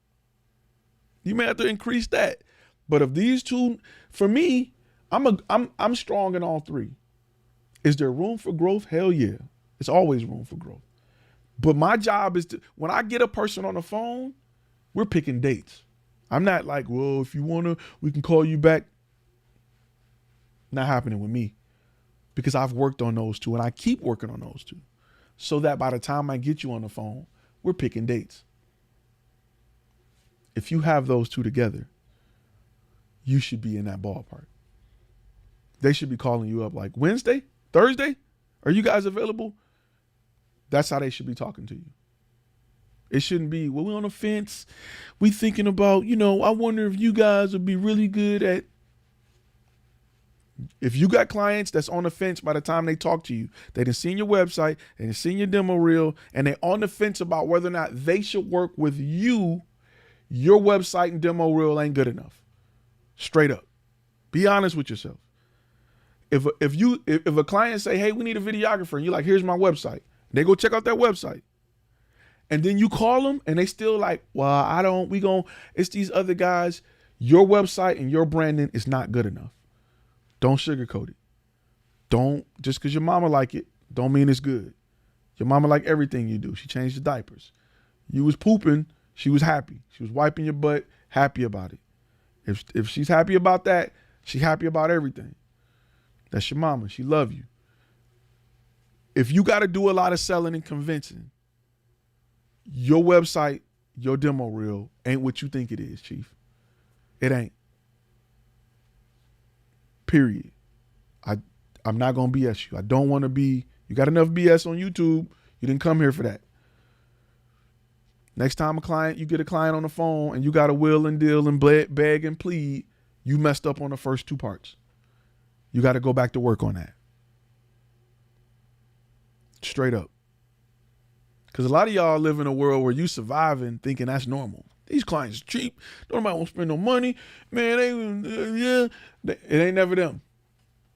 You may have to increase that. But if these two, for me, I'm strong in all three. Is there room for growth? Hell yeah. It's always room for growth. But my job is to, when I get a person on the phone, we're picking dates. I'm not like, well, if you want to, we can call you back. Not happening with me, because I've worked on those two and I keep working on those two, so that by the time I get you on the phone, we're picking dates. If you have those two together, you should be in that ballpark. They should be calling you up like, Wednesday, Thursday, are you guys available? That's how they should be talking to you. It shouldn't be, well, we're on the fence. We thinking about, I wonder if you guys would be really good at. If you got clients that's on the fence by the time they talk to you, they done seen your website, they done seen your demo reel, and they're on the fence about whether or not they should work with you, your website and demo reel ain't good enough. Straight up. Be honest with yourself. If a client say, hey, we need a videographer, and you're like, here's my website. They go check out that website. And then you call them and they still like, well, it's these other guys. Your website and your branding is not good enough. Don't sugarcoat it. Don't, just because your mama like it, don't mean it's good. Your mama like everything you do. She changed the diapers. You was pooping, she was happy. She was wiping your butt, happy about it. If she's happy about that, she's happy about everything. That's your mama. She love you. If you got to do a lot of selling and convincing, your website, your demo reel ain't what you think it is, Chief. It ain't. Period. I'm not going to BS you. I don't want to be, you got enough BS on YouTube. You didn't come here for that. Next time you get a client on the phone and you got to will and deal and beg and plead, you messed up on the first two parts. You got to go back to work on that. Straight up. Because a lot of y'all live in a world where you surviving thinking that's normal. These clients are cheap. Nobody won't spend no money. Man, it ain't never them.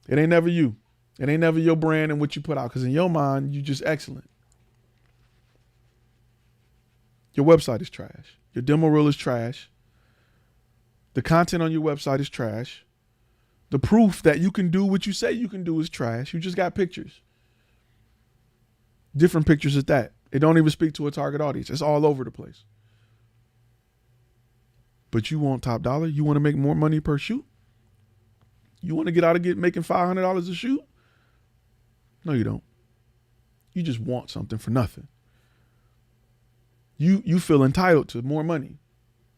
It ain't never you. It ain't never your brand and what you put out. Because in your mind, you just excellent. Your website is trash. Your demo reel is trash. The content on your website is trash. The proof that you can do what you say you can do is trash. You just got pictures. Different pictures at that. It don't even speak to a target audience. It's all over the place. But you want top dollar? You want to make more money per shoot? You want to get out of making $500 a shoot? No, you don't. You just want something for nothing. You feel entitled to more money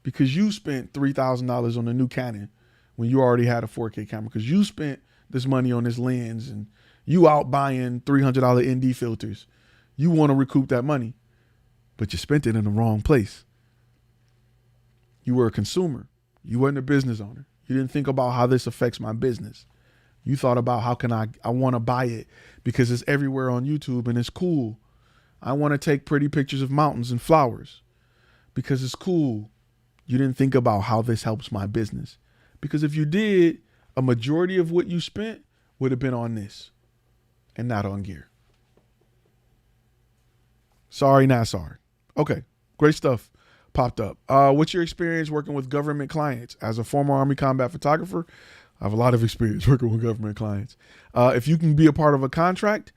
because you spent $3,000 on a new Canon when you already had a 4K camera, because you spent this money on this lens and you out buying $300 ND filters. You want to recoup that money, but you spent it in the wrong place. You were a consumer. You weren't a business owner. You didn't think about how this affects my business. You thought about how can I want to buy it because it's everywhere on YouTube and it's cool. I want to take pretty pictures of mountains and flowers. because it's cool. You didn't think about how this helps my business. Because if you did, a majority of what you spent would have been on this and not on gear. Sorry, not sorry. Okay, great stuff popped up. What's your experience working with government clients? As a former Army combat photographer, I have a lot of experience working with government clients. If you can be a part of a contract,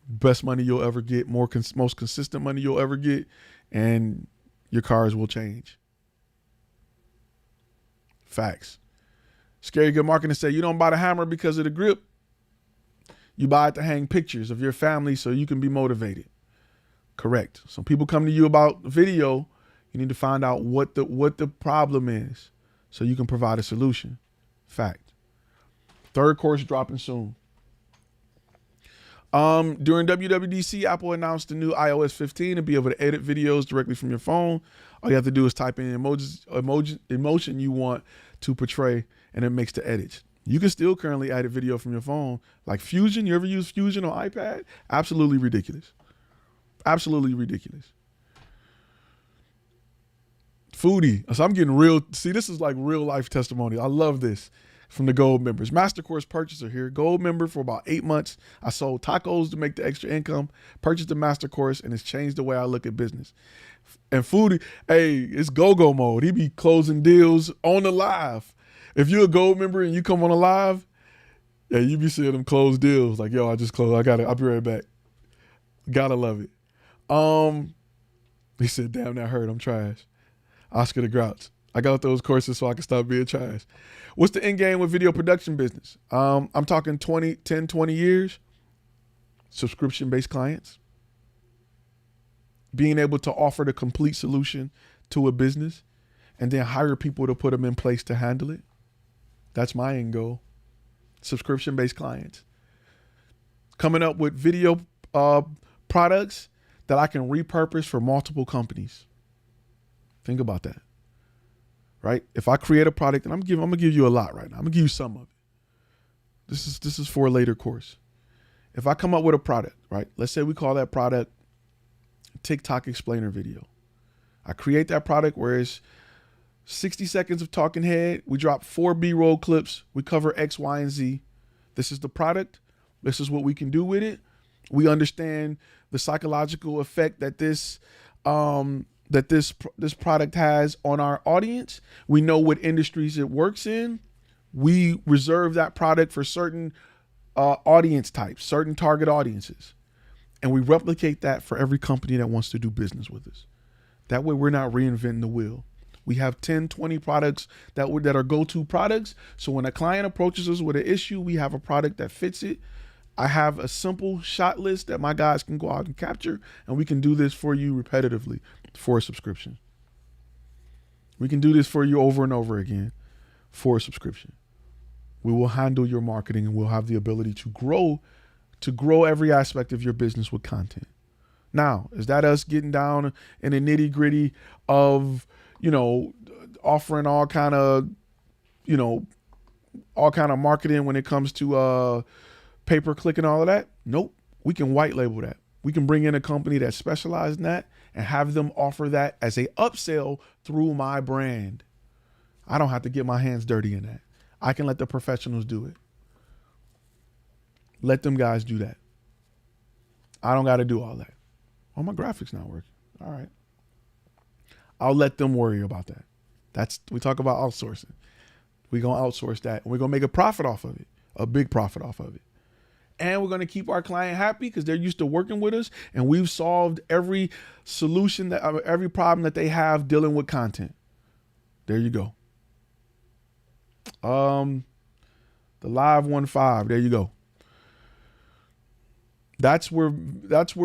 best money you'll ever get, most consistent money you'll ever get, and your cars will change. Facts. Scary Good Marketing say you don't buy the hammer because of the grip. You buy it to hang pictures of your family so you can be motivated. Correct. So people come to you about video. You need to find out what the problem is so you can provide a solution. Fact. Third course dropping soon. During WWDC, Apple announced the new iOS 15 to be able to edit videos directly from your phone. All you have to do is type in emotion you want to portray, and it makes the edits. You can still currently edit video from your phone. Like Fusion, you ever use Fusion on iPad? Absolutely ridiculous. Absolutely ridiculous. Foodie. So I'm getting real. See, this is like real life testimony. I love this from the gold members. Master course purchaser here. Gold member for about 8 months. I sold tacos to make the extra income. Purchased the master course, and it's changed the way I look at business. And Foodie, hey, it's go-go mode. He be closing deals on the live. If you're a gold member and you come on a live, yeah, you be seeing them close deals. Like, yo, I just closed. I'll be right back. Gotta love it. He said, damn, that hurt. I'm trash. Oscar the Grouch. I got those courses so I can stop being trash. What's the end game with video production business? I'm talking 10, 20 years. Subscription-based clients. Being able to offer the complete solution to a business and then hire people to put them in place to handle it. That's my end goal. Subscription-based clients. Coming up with video products that I can repurpose for multiple companies. Think about that, right? If I create a product, and I'm gonna give you a lot right now. I'm gonna give you some of it. This is for a later course. If I come up with a product, right? Let's say we call that product TikTok explainer video. I create that product where it's 60 seconds of talking head. We drop 4 B-roll clips. We cover X, Y, and Z. This is the product. This is what we can do with it. We understand the psychological effect that this product has on our audience. We know what industries it works in. We reserve that product for certain audience types, certain target audiences. And we replicate that for every company that wants to do business with us. That way we're not reinventing the wheel. We have 10, 20 products that are go-to products. So when a client approaches us with an issue, we have a product that fits it. I have a simple shot list that my guys can go out and capture, and we can do this for you repetitively for a subscription. We can do this for you over and over again for a subscription. We will handle your marketing, and we'll have the ability to grow every aspect of your business with content. Now, is that us getting down in the nitty gritty of, offering all kind of marketing when it comes to pay-per-click and all of that? Nope. We can white label that. We can bring in a company that specializes in that and have them offer that as a upsell through my brand. I don't have to get my hands dirty in that. I can let the professionals do it. Let them guys do that. I don't got to do all that. Oh, my graphics not working. All right. I'll let them worry about that. We talk about outsourcing. We're going to outsource that, and we're going to make a profit off of it, a big profit off of it. And we're going to keep our client happy because they're used to working with us, and we've solved every solution, every problem that they have dealing with content. There you go. The Live 1.5, there you go. That's where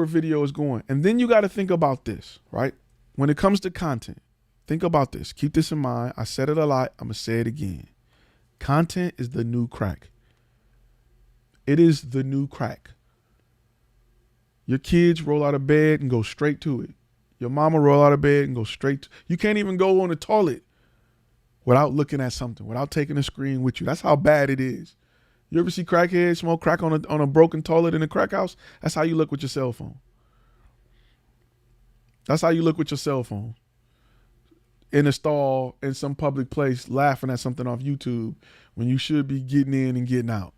video is going. And then you got to think about this, right? When it comes to content, think about this. Keep this in mind. I said it a lot. I'm going to say it again. Content is the new crack. It is the new crack. Your kids roll out of bed and go straight to it. Your mama roll out of bed and go straight to it. You can't even go on the toilet without looking at something, without taking a screen with you. That's how bad it is. You ever see crackheads smoke crack on a broken toilet in a crack house? That's how you look with your cell phone. That's how you look with your cell phone. in a stall in some public place laughing at something off YouTube when you should be getting in and getting out.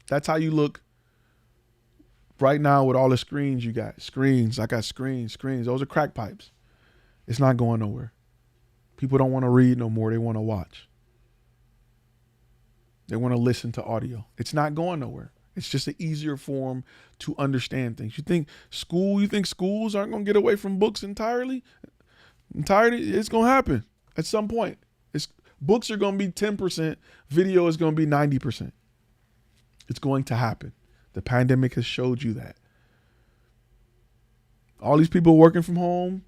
That's how you look right now with all the screens you got. Screens. I got screens. Those are crack pipes. It's not going nowhere. People don't want to read no more. They want to watch. They want to listen to audio. It's not going nowhere. It's just an easier form to understand things. You think schools aren't going to get away from books entirely? It's going to happen at some point. Books are going to be 10%. Video is going to be 90%. It's going to happen. The pandemic has showed you that. All these people working from home,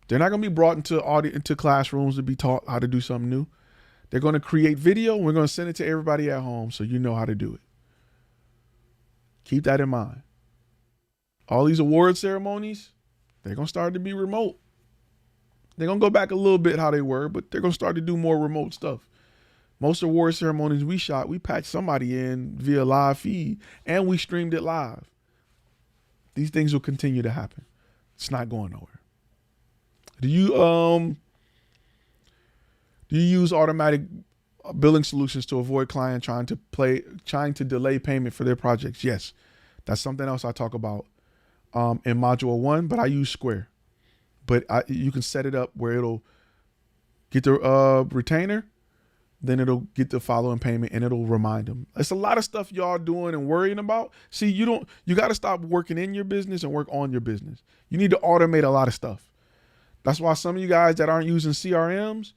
they're not going to be brought into classrooms to be taught how to do something new. They're going to create video, and we're going to send it to everybody at home so you know how to do it. Keep that in mind. All these award ceremonies, they're going to start to be remote. They're going to go back a little bit how they were, but they're going to start to do more remote stuff. Most award ceremonies we shot, we patched somebody in via live feed, and we streamed it live. These things will continue to happen. It's not going nowhere. Do you use automatic billing solutions to avoid client trying to delay payment for their projects? Yes, that's something else I talk about in module 1. But I use Square. But you can set it up where it'll get the retainer, then it'll get the following payment, and it'll remind them. It's a lot of stuff y'all doing and worrying about. See, you got to stop working in your business and work on your business. You need to automate a lot of stuff. That's why some of you guys that aren't using CRMs,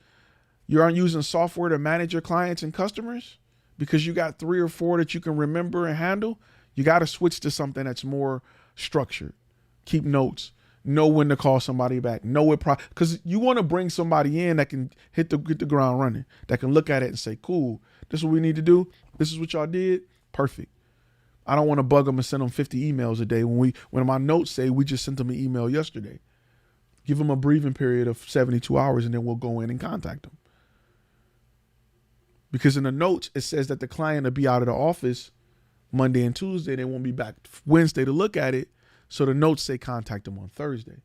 you aren't using software to manage your clients and customers because you got 3 or 4 that you can remember and handle. You got to switch to something that's more structured. Keep notes. Know when to call somebody back. Know it because you want to bring somebody in that can hit the ground running, that can look at it and say, cool, this is what we need to do. This is what y'all did. Perfect. I don't want to bug them and send them 50 emails a day when my notes say we just sent them an email yesterday. Give them a breathing period of 72 hours and then we'll go in and contact them. Because in the notes, it says that the client will be out of the office Monday and Tuesday. They won't be back Wednesday to look at it. So the notes say contact them on Thursday.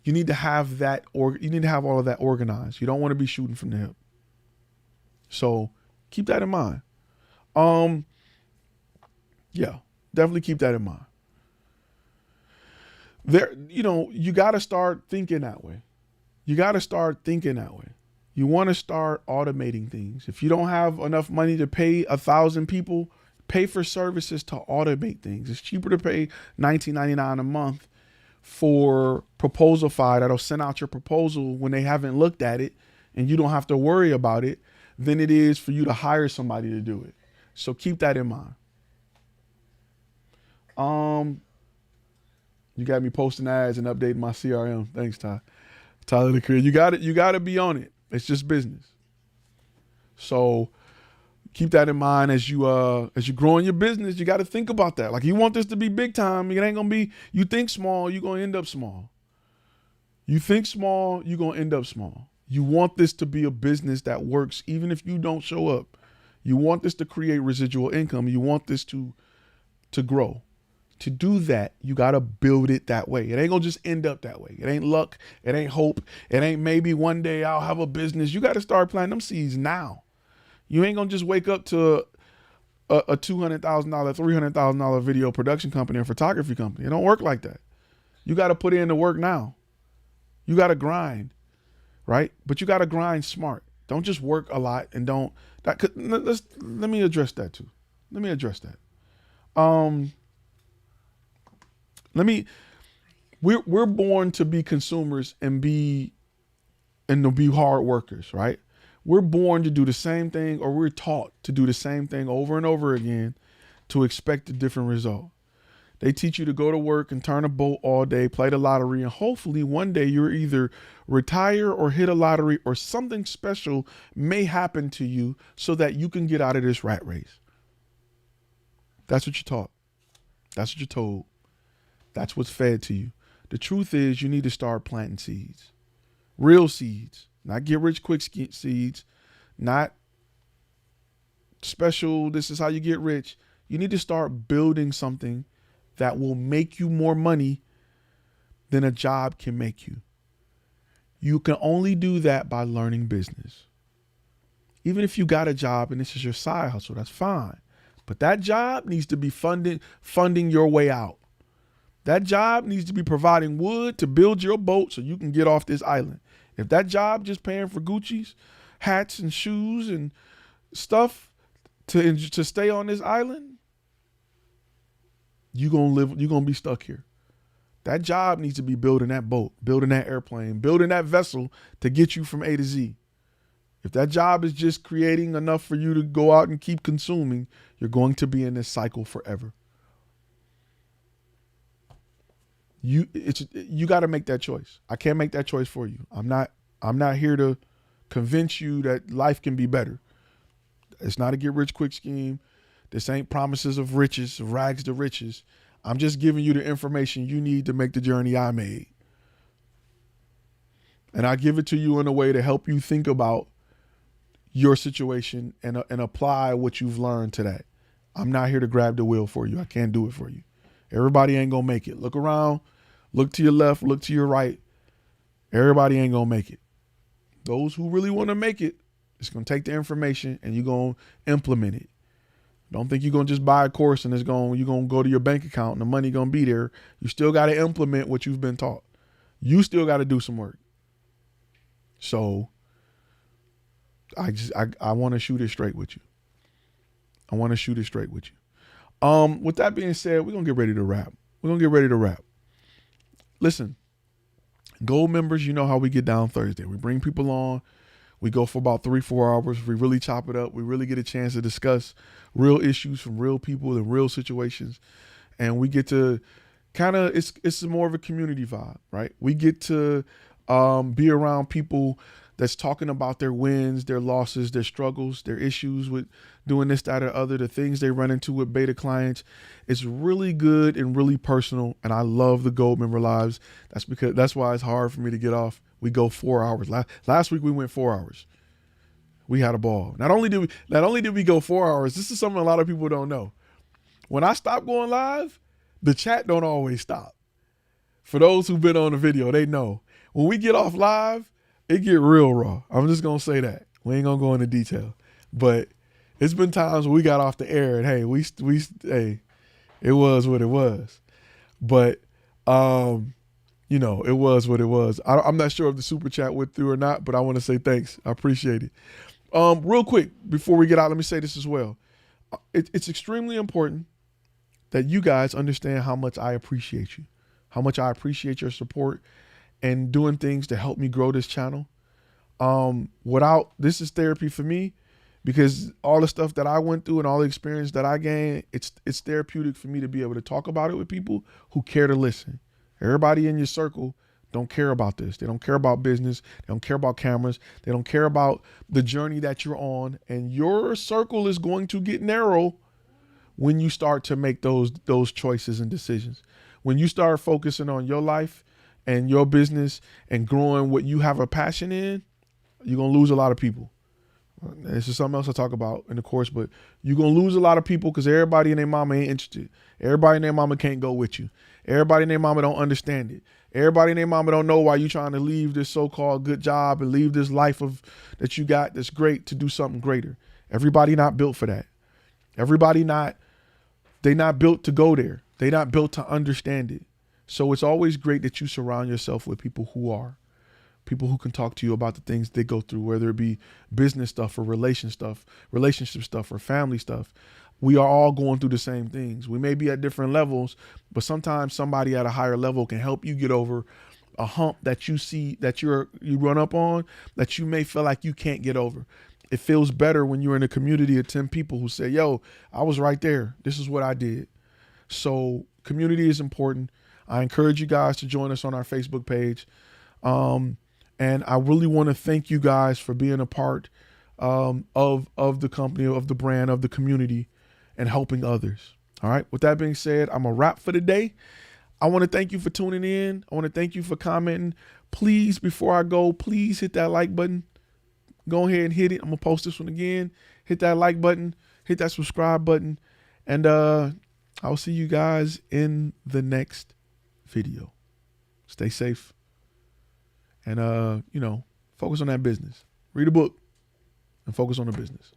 You need to have that, or you need to have all of that organized. You don't want to be shooting from the hip. So keep that in mind. Yeah, definitely keep that in mind. You got to start thinking that way. You want to start automating things. If you don't have enough money to pay 1,000 people, pay for services to automate things. It's cheaper to pay $19.99 a month for Proposalify that'll send out your proposal when they haven't looked at it and you don't have to worry about it than it is for you to hire somebody to do it. So keep that in mind. You got me posting ads and updating my CRM. Thanks, Ty. Tyler the Creator. You got to be on it. It's just business. So keep that in mind as you grow in your business. You got to think about that. Like, you want this to be big time. It ain't gonna be. You think small, you're gonna end up small. You think small, you're gonna end up small. You want this to be a business that works even if you don't show up. You want this to create residual income. You want this to grow. To do that, you got to build it that way. It ain't gonna just end up that way. It ain't luck. It ain't hope. It ain't maybe one day I'll have a business. You got to start planting them seeds now. You ain't gonna just wake up to a $200,000, $300,000 video production company or photography company. It don't work like that. You got to put in the work now. You got to grind, right? But you got to grind smart. Don't just work a lot and don't. Let me address that too. We're born to be consumers and to be hard workers, right? We're born to do the same thing, or we're taught to do the same thing over and over again to expect a different result. They teach you to go to work and turn a boat all day, play the lottery, and hopefully one day you're either retire or hit a lottery or something special may happen to you so that you can get out of this rat race. That's what you're taught. That's what you're told. That's what's fed to you. The truth is you need to start planting seeds. Real seeds. Not get rich quick seeds. Not special, this is how you get rich. You need to start building something that will make you more money than a job can make you. You can only do that by learning business. Even if you got a job and this is your side hustle, that's fine. But that job needs to be funding your way out. That job needs to be providing wood to build your boat so you can get off this island. If that job just paying for Gucci's, hats and shoes and stuff to stay on this island, you're gonna be stuck here. That job needs to be building that boat, building that airplane, building that vessel to get you from A to Z. If that job is just creating enough for you to go out and keep consuming, you're going to be in this cycle forever. You got to make that choice. I can't make that choice for you. I'm not here to convince you that life can be better. It's not a get rich quick scheme. This ain't promises of riches, of rags to riches. I'm just giving you the information you need to make the journey I made. And I give it to you in a way to help you think about your situation and apply what you've learned to that. I'm not here to grab the wheel for you. I can't do it for you. Everybody ain't gonna make it. Look around, look to your left, look to your right. Everybody ain't gonna make it. Those who really want to make it, it's gonna take the information and you're gonna implement it. Don't think you're gonna just buy a course and you're gonna go to your bank account and the money gonna be there. You still gotta implement what you've been taught. You still gotta do some work. So I want to shoot it straight with you. With that being said, we're gonna get ready to wrap. Listen, Gold members, you know how we get down Thursday. We bring people on. We go for about 3-4 hours. We really chop it up. We really get a chance to discuss real issues from real people and real situations. And we get to kind of, it's more of a community vibe, right? We get to be around people that's talking about their wins, their losses, their struggles, their issues with doing this, that, or other, the things they run into with beta clients. It's really good and really personal. And I love the Gold member lives. That's why it's hard for me to get off. We go 4 hours. Last week we went 4 hours. We had a ball. Not only did we go 4 hours, this is something a lot of people don't know. When I stop going live, the chat don't always stop. For those who've been on the video, they know. When we get off live, it get real raw. I'm just going to say that. We ain't going to go into detail. But it's been times when we got off the air and, hey, hey, it was what it was. But, it was what it was. I'm not sure if the super chat went through or not, but I want to say thanks. I appreciate it. Real quick, before we get out, let me say this as well. It's extremely important that you guys understand how much I appreciate you, how much I appreciate your support and doing things to help me grow this channel. This is therapy for me, because all the stuff that I went through and all the experience that I gained, it's therapeutic for me to be able to talk about it with people who care to listen. Everybody in your circle don't care about this. They don't care about business. They don't care about cameras. They don't care about the journey that you're on. And your circle is going to get narrow when you start to make those choices and decisions. When you start focusing on your life and your business and growing what you have a passion in, you're going to lose a lot of people. This is something else I talk about in the course, but you're going to lose a lot of people because everybody and their mama ain't interested. Everybody and their mama can't go with you. Everybody and their mama don't understand it. Everybody and their mama don't know why you're trying to leave this so-called good job and leave this life that you got that's great to do something greater. Everybody not built for that. They not built to go there. They not built to understand it. So it's always great that you surround yourself with people who are. People who can talk to you about the things they go through, whether it be business stuff or relationship stuff or family stuff. We are all going through the same things. We may be at different levels, but sometimes somebody at a higher level can help you get over a hump that you see, that you run up on, that you may feel like you can't get over. It feels better when you're in a community of 10 people who say, yo, I was right there. This is what I did. So community is important. I encourage you guys to join us on our Facebook page. And I really want to thank you guys for being a part of the company, of the brand, of the community, and helping others. All right. With that being said, I'm a wrap for the day. I want to thank you for tuning in. I want to thank you for commenting. Please, before I go, please hit that like button. Go ahead and hit it. I'm going to post this one again. Hit that like button. Hit that subscribe button. And I'll see you guys in the next video. Stay safe. And, focus on that business. Read a book and focus on the business.